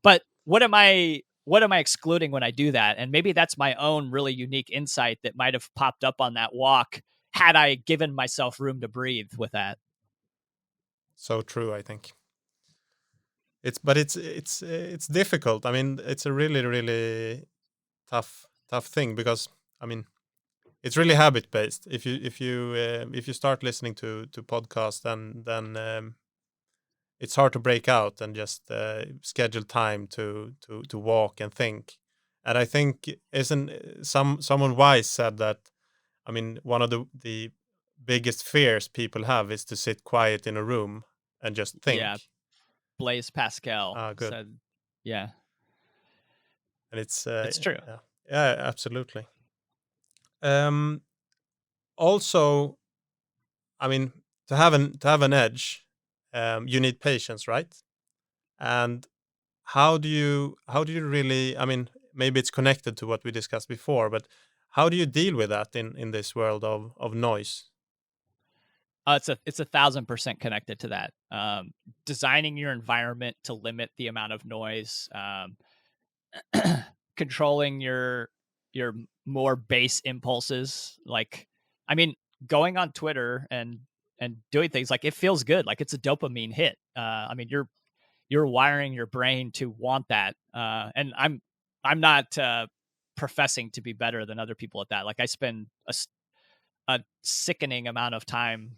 But what am I excluding when I do that? And maybe that's my own really unique insight that might have popped up on that walk had I given myself room to breathe with that. So true, I think. It's difficult. I mean, it's a really, really tough thing, because I mean, it's really habit based. If you start listening to podcasts, then it's hard to break out and just schedule time to walk and think. And I think isn't someone wise said that, I mean, one of the biggest fears people have is to sit quiet in a room and just think. Yeah, Blaise Pascal Good. said, yeah. And it's true. Yeah, absolutely. Also, I mean, to have an edge, you need patience, right? And how do you really, I mean, maybe it's connected to what we discussed before, but how do you deal with that in this world of noise? It's 1,000% connected to that. Designing your environment to limit the amount of noise, controlling your more base impulses. Like, I mean, going on Twitter and doing things, like, it feels good. Like, it's a dopamine hit. I mean, you're wiring your brain to want that. And I'm not professing to be better than other people at that. Like, I spend a sickening amount of time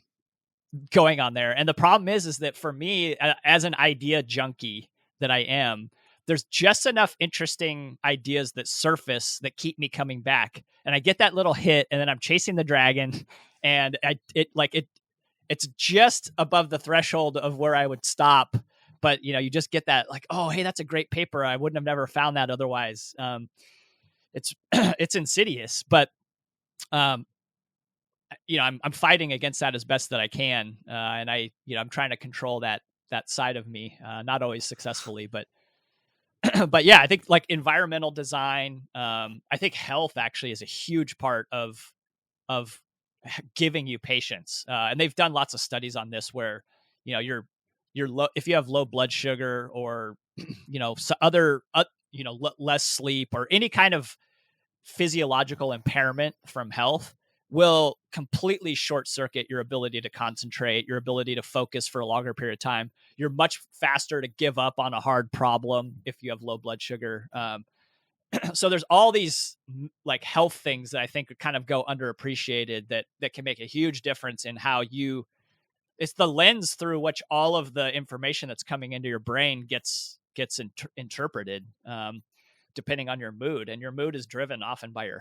going on there. And the problem is that for me, as an idea junkie that I am, there's just enough interesting ideas that surface that keep me coming back. And I get that little hit, and then I'm chasing the dragon, and it's just above the threshold of where I would stop. But you just get that, like, oh, hey, that's a great paper. I wouldn't have never found that otherwise. It's it's insidious, but I'm fighting against that as best that I can, and I'm trying to control that side of me, not always successfully, but but yeah, I think, like, environmental design. I think health actually is a huge part of giving you patience, and they've done lots of studies on this where you're low if you have low blood sugar, or other less sleep, or any kind of physiological impairment from health will completely short circuit your ability to concentrate, your ability to focus for a longer period of time. You're much faster to give up on a hard problem if you have low blood sugar. So there's all these, like, health things that I think kind of go underappreciated that can make a huge difference in how it's the lens through which all of the information that's coming into your brain gets interpreted, depending on your mood, and your mood is driven often by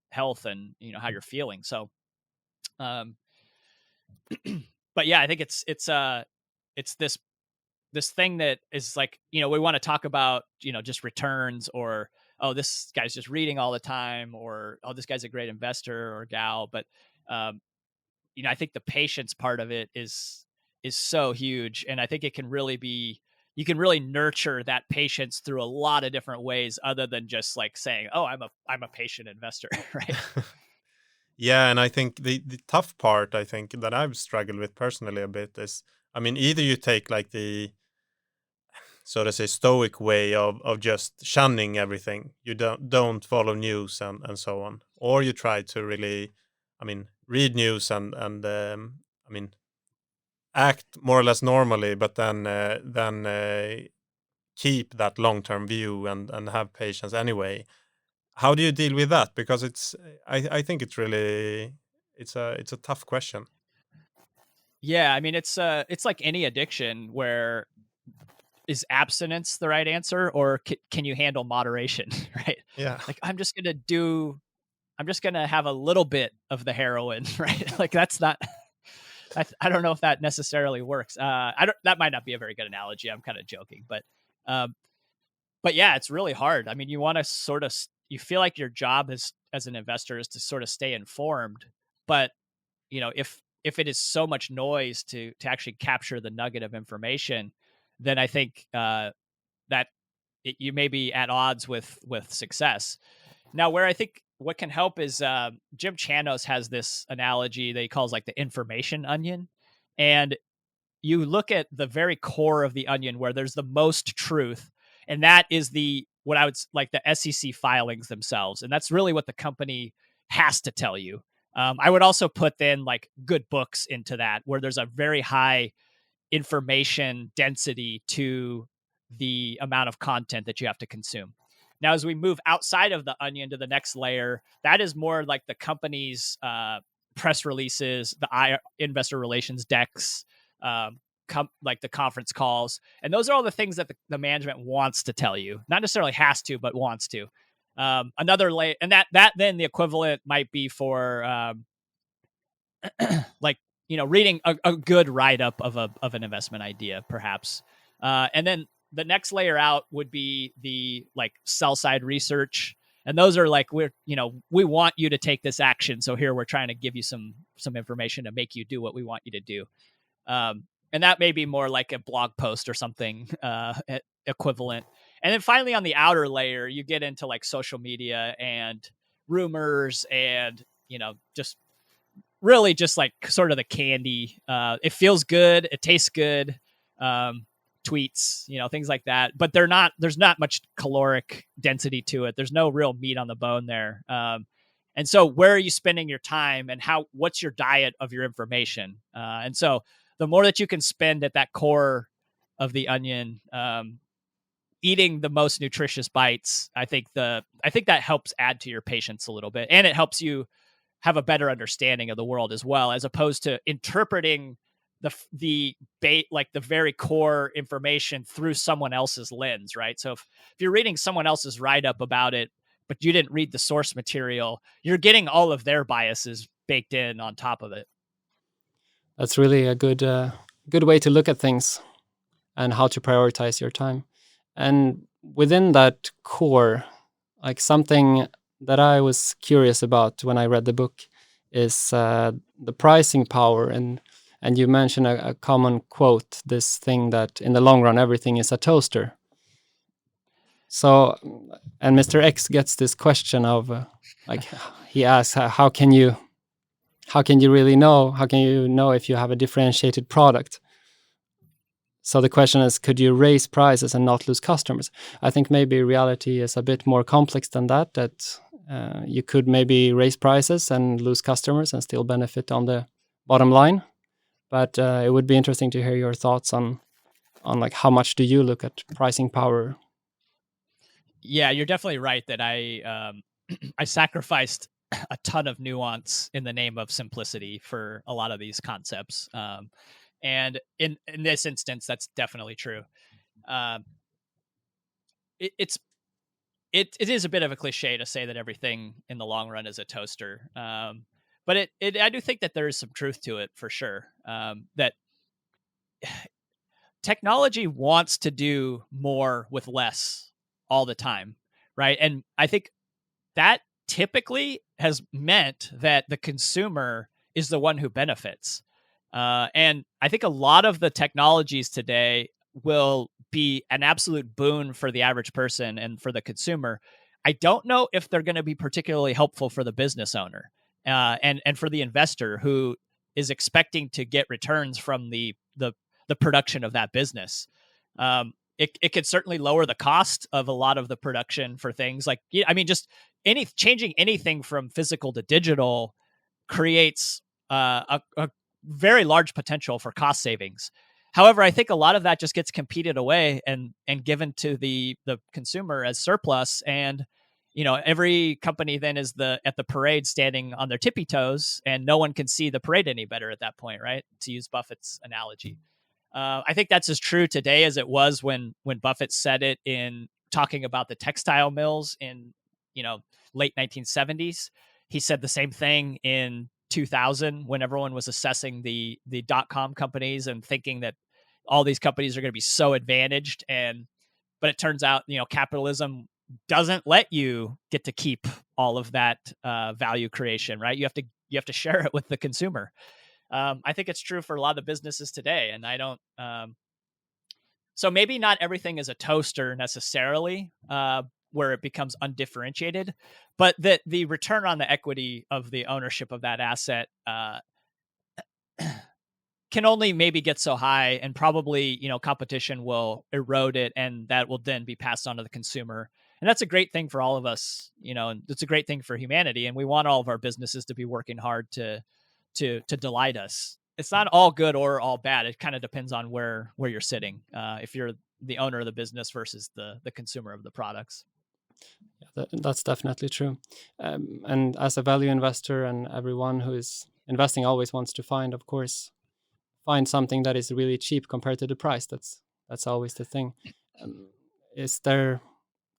health and how you're feeling. So, but yeah, I think it's this thing that is, like, we want to talk about, just returns, or, oh, this guy's just reading all the time, or, oh, this guy's a great investor or gal. But, I think the patience part of it is so huge. And I think it can really be, you can really nurture that patience through a lot of different ways, other than just, like, saying, oh, I'm a patient investor. Right. Yeah, and I think the tough part, I think, that I've struggled with personally a bit is, I mean, either you take, like, the, so to say, stoic way of just shunning everything. You don't follow news and so on, or you try to really, I mean, read news and I mean, act more or less normally, but then keep that long-term view and have patience anyway. How do you deal with that? Because it's, I think it's really, it's a tough question. Yeah, I mean, it's like any addiction, where is abstinence the right answer, or can you handle moderation? Right. Yeah. Like, I'm just gonna have a little bit of the heroin, right? Like, that's not. I don't know if that necessarily works. That might not be a very good analogy. I'm kind of joking, but yeah, it's really hard. I mean, you want to sort of, you feel like your job as an investor is to sort of stay informed, but if it is so much noise to actually capture the nugget of information, then I think that you may be at odds with success. Now, where I think what can help is, Jim Chanos has this analogy that he calls, like, the information onion. And you look at the very core of the onion where there's the most truth, and that is what I would like the SEC filings themselves. And that's really what the company has to tell you. I would also put then, like, good books into that, where there's a very high information density to the amount of content that you have to consume. Now, as we move outside of the onion to the next layer, that is more like the company's press releases, the investor relations decks, like the conference calls. And those are all the things that the management wants to tell you. Not necessarily has to, but wants to. Another layer, and that then the equivalent might be for like, reading a good write-up of an investment idea, perhaps. And then the next layer out would be the like sell side research. And those are like, we want you to take this action. So here we're trying to give you some information to make you do what we want you to do. And that may be more like a blog post or something equivalent. And then finally on the outer layer, you get into like social media and rumors and, just really just like sort of the candy. It feels good. It tastes good. Tweets, things like that. But there's not much caloric density to it. There's no real meat on the bone there. And so where are you spending your time and what's your diet of your information? And so the more that you can spend at that core of the onion, eating the most nutritious bites, I think that helps add to your patience a little bit. And it helps you have a better understanding of the world as well, as opposed to interpreting the very core information through someone else's lens, right? So if you're reading someone else's write-up about it, but you didn't read the source material, you're getting all of their biases baked in on top of it. That's really a good way to look at things and how to prioritize your time. And within that core, like something that I was curious about when I read the book is the pricing power. And you mentioned a common quote, this thing that in the long run, everything is a toaster. So, and Mr. X gets this question of he asks, how can you really know? How can you know if you have a differentiated product? So the question is, could you raise prices and not lose customers? I think maybe reality is a bit more complex than that you could maybe raise prices and lose customers and still benefit on the bottom line. But it would be interesting to hear your thoughts on like how much do you look at pricing power? Yeah, you're definitely right that I sacrificed a ton of nuance in the name of simplicity for a lot of these concepts. And in this instance, that's definitely true. It is a bit of a cliche to say that everything in the long run is a toaster. But I do think that there is some truth to it for sure. That technology wants to do more with less all the time, right? And I think that typically has meant that the consumer is the one who benefits. And I think a lot of the technologies today will be an absolute boon for the average person and for the consumer. I don't know if they're going to be particularly helpful for the business owner and for the investor who is expecting to get returns from the production of that business. It could certainly lower the cost of a lot of the production for things like, just changing anything from physical to digital creates a very large potential for cost savings. However, I think a lot of that just gets competed away and given to the consumer as surplus. And, every company then is at the parade standing on their tippy toes, and no one can see the parade any better at that point, right? To use Buffett's analogy. I think that's as true today as it was when Buffett said it in talking about the textile mills in, late 1970s. He said the same thing in 2000 when everyone was assessing the dot-com companies and thinking that all these companies are going to be so advantaged. But it turns out, capitalism doesn't let you get to keep all of that value creation, right? You have to share it with the consumer. I think it's true for a lot of the businesses today, and I don't. So maybe not everything is a toaster necessarily, where it becomes undifferentiated, but that the return on the equity of the ownership of that asset can only maybe get so high, and probably competition will erode it, and that will then be passed on to the consumer. And that's a great thing for all of us, and it's a great thing for humanity, and we want all of our businesses to be working hard to delight us. It's not all good or all bad. It kind of depends on where you're sitting. If you're the owner of the business versus the consumer of the products. That's definitely true. And as a value investor, and everyone who is investing always wants to find, of course, find something that is really cheap compared to the price. That's always the thing. Um,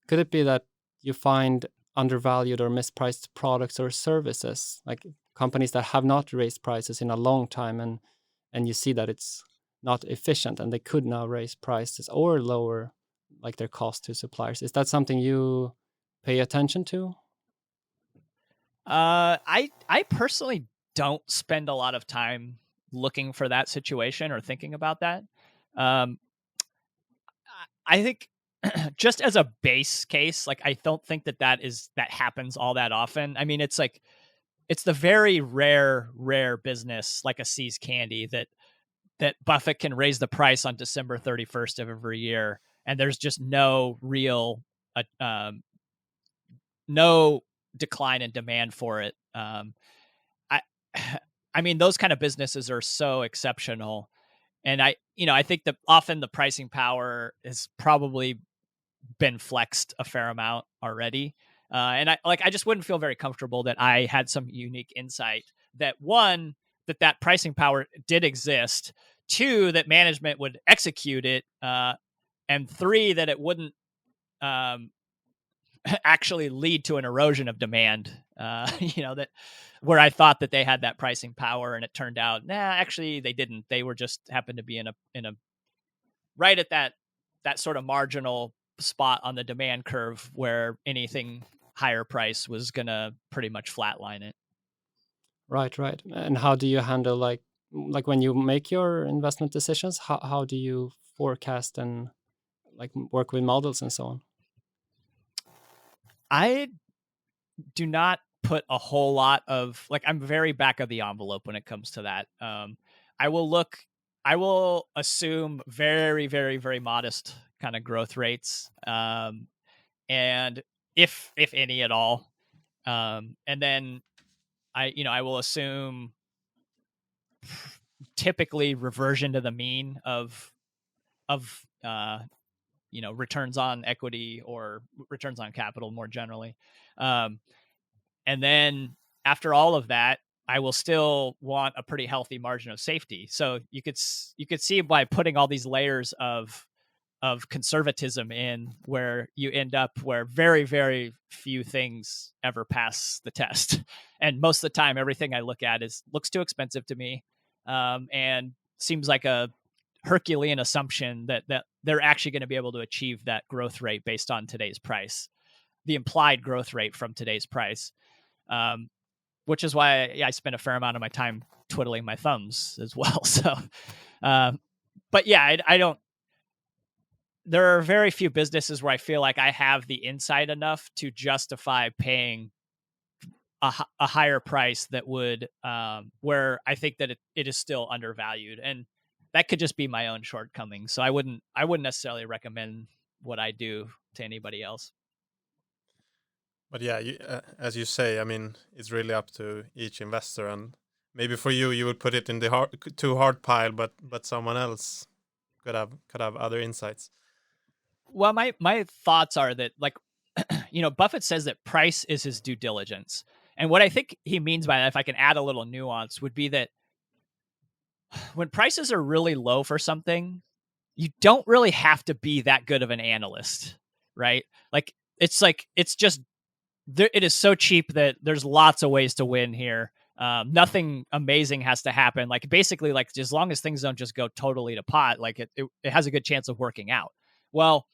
could it be that you find undervalued or mispriced products or services, like companies that have not raised prices in a long time, and you see that it's not efficient and they could now raise prices or lower like their cost to suppliers? Is that something you pay attention to? I personally don't spend a lot of time looking for that situation or thinking about that. Um, I think just as a base case, like I don't think that happens all that often. I mean, it's like it's the very rare business, like a See's Candy, that Buffett can raise the price on December 31st of every year, and there's just no real no decline in demand for it. I I mean, those kind of businesses are so exceptional, and I think that often the pricing power has probably been flexed a fair amount already. And I just wouldn't feel very comfortable that I had some unique insight that, one, that pricing power did exist, two, that management would execute it, and three, that it wouldn't actually lead to an erosion of demand. That where I thought that they had that pricing power, and it turned out, actually they didn't. They were just happened to be in a right at that sort of marginal spot on the demand curve where anything higher price was gonna pretty much flatline it. Right. And how do you handle like when you make your investment decisions? How do you forecast and like work with models and so on? I do not put a whole lot of, like, I'm very back of the envelope when it comes to that. I will assume very, very, very modest kind of growth rates, and if any at all, and then I will assume typically reversion to the mean of returns on equity or returns on capital more generally. And then after all of that, I will still want a pretty healthy margin of safety. So you could see by putting all these layers of conservatism in, where you end up where very, very few things ever pass the test. And most of the time, everything I look at looks too expensive to me, and seems like a Herculean assumption that they're actually going to be able to achieve that growth rate based on today's price, the implied growth rate from today's price, which is why I spend a fair amount of my time twiddling my thumbs as well. So, but yeah, I don't. There are very few businesses where I feel like I have the insight enough to justify paying a higher price that would, where I think that it is still undervalued, and that could just be my own shortcomings. So I wouldn't necessarily recommend what I do to anybody else. But yeah, as you say, I mean, it's really up to each investor, and maybe for you would put it in the too hard pile, but someone else could have other insights. Well, my thoughts are that, like, Buffett says that price is his due diligence. And what I think he means by that, if I can add a little nuance, would be that when prices are really low for something, you don't really have to be that good of an analyst, right? It's just, it is so cheap that there's lots of ways to win here. Nothing amazing has to happen. Like, basically, like, as long as things don't just go totally to pot, like it has a good chance of working out. Well,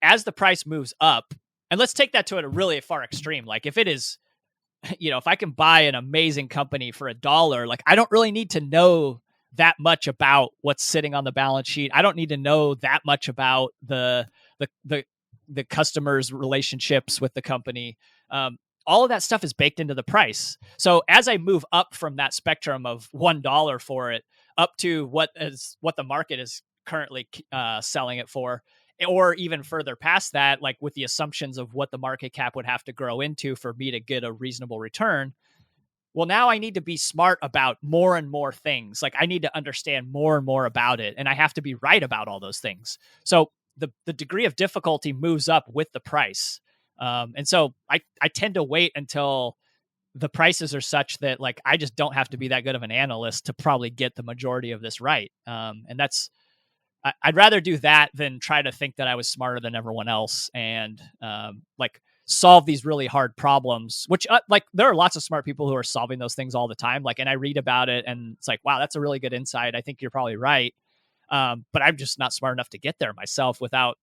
as the price moves up, and let's take that to a really far extreme. Like, if it is, if I can buy an amazing company for $1, like, I don't really need to know that much about what's sitting on the balance sheet. I don't need to know that much about the customers' relationships with the company. All of that stuff is baked into the price. So as I move up from that spectrum of $1 for it up to what the market is currently selling it for, or even further past that, like with the assumptions of what the market cap would have to grow into for me to get a reasonable return, well, now I need to be smart about more and more things. Like, I need to understand more and more about it, and I have to be right about all those things. So the degree of difficulty moves up with the price. And so I tend to wait until the prices are such that like I just don't have to be that good of an analyst to probably get the majority of this right. And that's I'd rather do that than try to think that I was smarter than everyone else and like solve these really hard problems, which like there are lots of smart people who are solving those things all the time. Like, and I read about it and it's like, wow, that's a really good insight. I think you're probably right. But I'm just not smart enough to get there myself without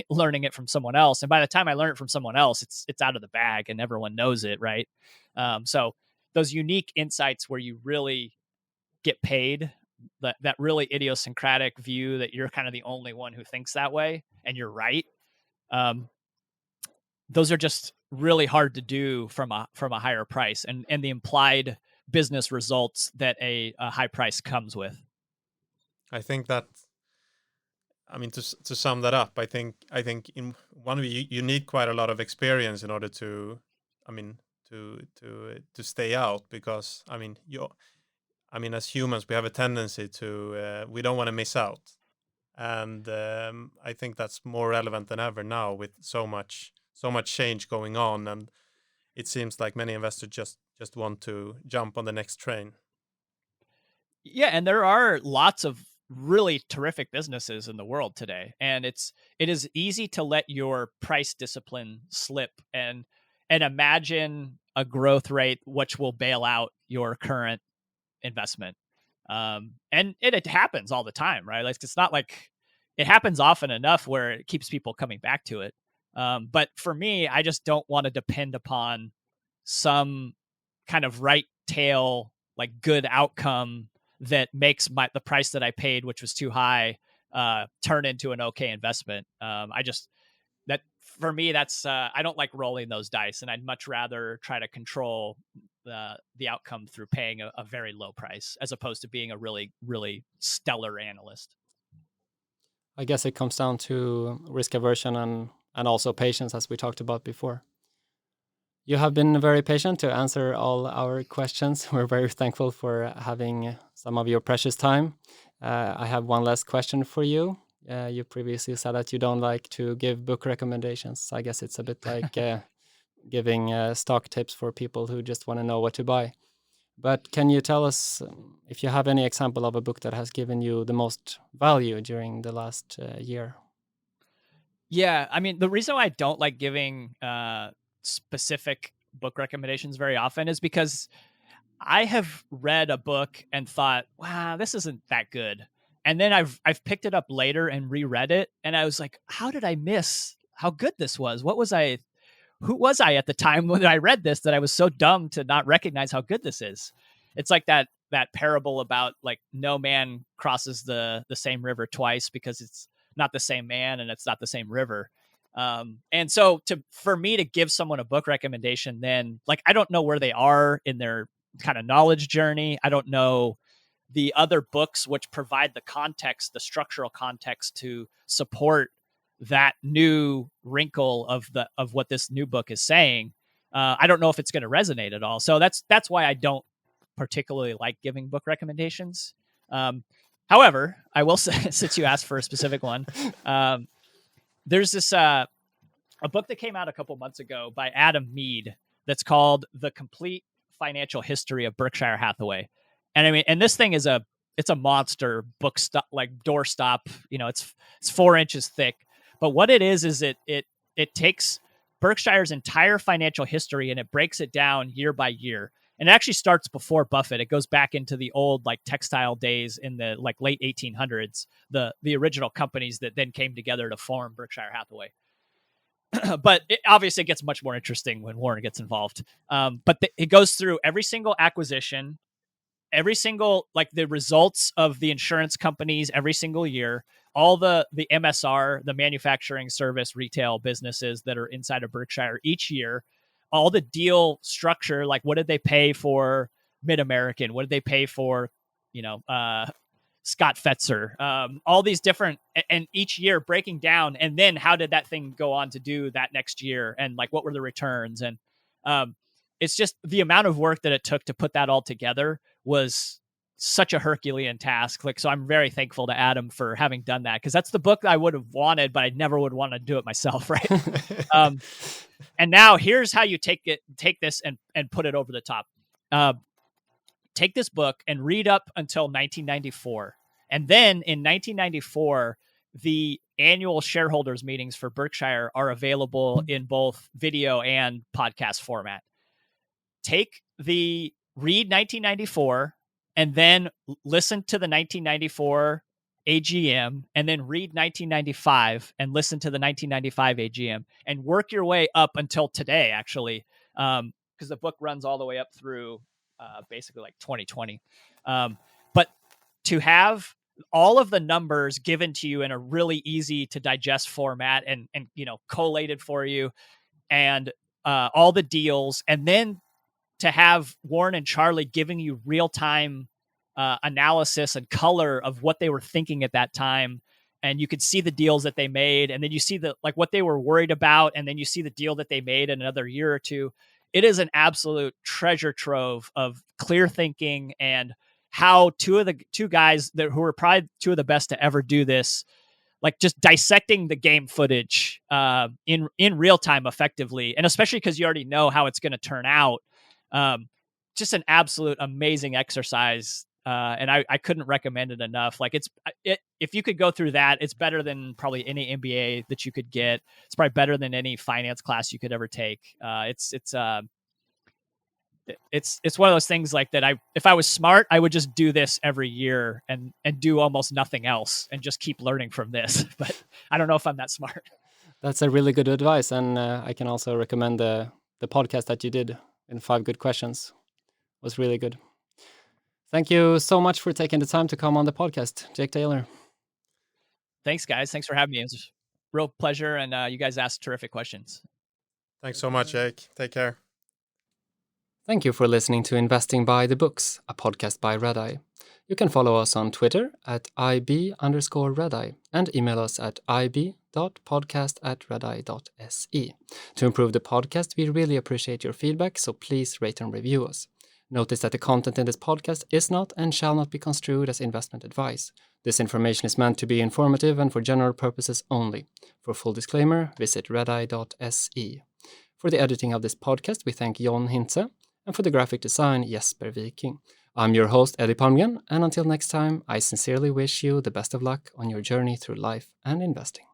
learning it from someone else. And by the time I learn it from someone else, it's out of the bag and everyone knows it, right? So those unique insights where you really get paid, that really idiosyncratic view that you're kind of the only one who thinks that way and you're right. Those are just really hard to do from a higher price and the implied business results that a high price comes with. I think that, I mean, to sum that up, I think in one way you need quite a lot of experience in order to, I mean, to stay out, because I mean as humans we have a tendency to we don't want to miss out, and I think that's more relevant than ever now with so much change going on, and it seems like many investors just want to jump on the next train. Yeah, and there are lots of really terrific businesses in the world today, and it is easy to let your price discipline slip and imagine a growth rate which will bail out your current investment. And it happens all the time, right? Like it's not like it happens often enough where it keeps people coming back to it. But for me, I just don't want to depend upon some kind of right tail, like good outcome that makes the price that I paid, which was too high, turn into an okay investment. That for me, that's I don't like rolling those dice, and I'd much rather try to control the outcome through paying a very low price as opposed to being a really, really stellar analyst. I guess it comes down to risk aversion and also patience, as we talked about before. You have been very patient to answer all our questions. We're very thankful for having some of your precious time. I have one last question for you. You previously said that you don't like to give book recommendations. I guess it's a bit like giving stock tips for people who just want to know what to buy. But can you tell us if you have any example of a book that has given you the most value during the last year? Yeah, I mean, the reason why I don't like giving specific book recommendations very often is because I have read a book and thought, wow, this isn't that good. And then I've picked it up later and reread it. And I was like, how did I miss how good this was? Who was I at the time when I read this that I was so dumb to not recognize how good this is? It's like that parable about like no man crosses the same river twice because it's not the same man and it's not the same river. And so for me to give someone a book recommendation, then like, I don't know where they are in their kind of knowledge journey. I don't know the other books which provide the context, the structural context to support that new wrinkle of what this new book is saying. I don't know if it's going to resonate at all. So that's why I don't particularly like giving book recommendations. However, I will say, since you asked for a specific one, there's this a book that came out a couple months ago by Adam Mead that's called The Complete Financial History of Berkshire Hathaway. And I mean, and this thing is it's a monster book, like doorstop, it's 4 inches thick. But what it is it takes Berkshire's entire financial history and it breaks it down year by year. And it actually starts before Buffett. It goes back into the old like textile days in the like late 1800s, the original companies that then came together to form Berkshire Hathaway. But it obviously gets much more interesting when Warren gets involved. But it goes through every single acquisition, every single, like the results of the insurance companies every single year, all the MSR, the manufacturing service retail businesses that are inside of Berkshire each year, all the deal structure, like what did they pay for Mid-American? What did they pay for, Scott Fetzer? All these different, and each year breaking down, and then how did that thing go on to do that next year? And like, what were the returns? And it's just the amount of work that it took to put that all together was such a Herculean task. Like, so I'm very thankful to Adam for having done that, because that's the book I would have wanted, but I never would want to do it myself, right? And now here's how you take this and put it over the top. Take this book and read up until 1994. And then in 1994, the annual shareholders meetings for Berkshire are available in both video and podcast format. Read 1994 and then listen to the 1994 AGM, and then read 1995 and listen to the 1995 AGM, and work your way up until today, actually, because the book runs all the way up through basically like 2020. But to have all of the numbers given to you in a really easy to digest format and collated for you, and all the deals, and then to have Warren and Charlie giving you real-time analysis and color of what they were thinking at that time. And you could see the deals that they made, and then you see what they were worried about, and then you see the deal that they made in another year or two. It is an absolute treasure trove of clear thinking, and how two guys who are probably two of the best to ever do this, like just dissecting the game footage in real time effectively, and especially because you already know how it's going to turn out. Just an absolute amazing exercise. And I couldn't recommend it enough. Like if you could go through that, it's better than probably any MBA that you could get. It's probably better than any finance class you could ever take. It's one of those things like that. If I was smart, I would just do this every year and do almost nothing else and just keep learning from this. But I don't know if I'm that smart. That's a really good advice. And I can also recommend the podcast that you did in 5 Good Questions. It was really good. Thank you so much for taking the time to come on the podcast, Jake Taylor. Thanks, guys. Thanks for having me. It was a real pleasure, and you guys asked terrific questions. Thanks so much, Jake. Take care. Thank you for listening to Investing by the Books, a podcast by Redeye. You can follow us on Twitter at IB_Redeye and email us at ib.podcast@redeye.se. To improve the podcast, we really appreciate your feedback, so please rate and review us. Notice that the content in this podcast is not and shall not be construed as investment advice. This information is meant to be informative and for general purposes only. For full disclaimer, visit redeye.se. For the editing of this podcast, we thank Jon Hintze, and for the graphic design, Jesper Viking. I'm your host, Eddie Palmgren, and until next time, I sincerely wish you the best of luck on your journey through life and investing.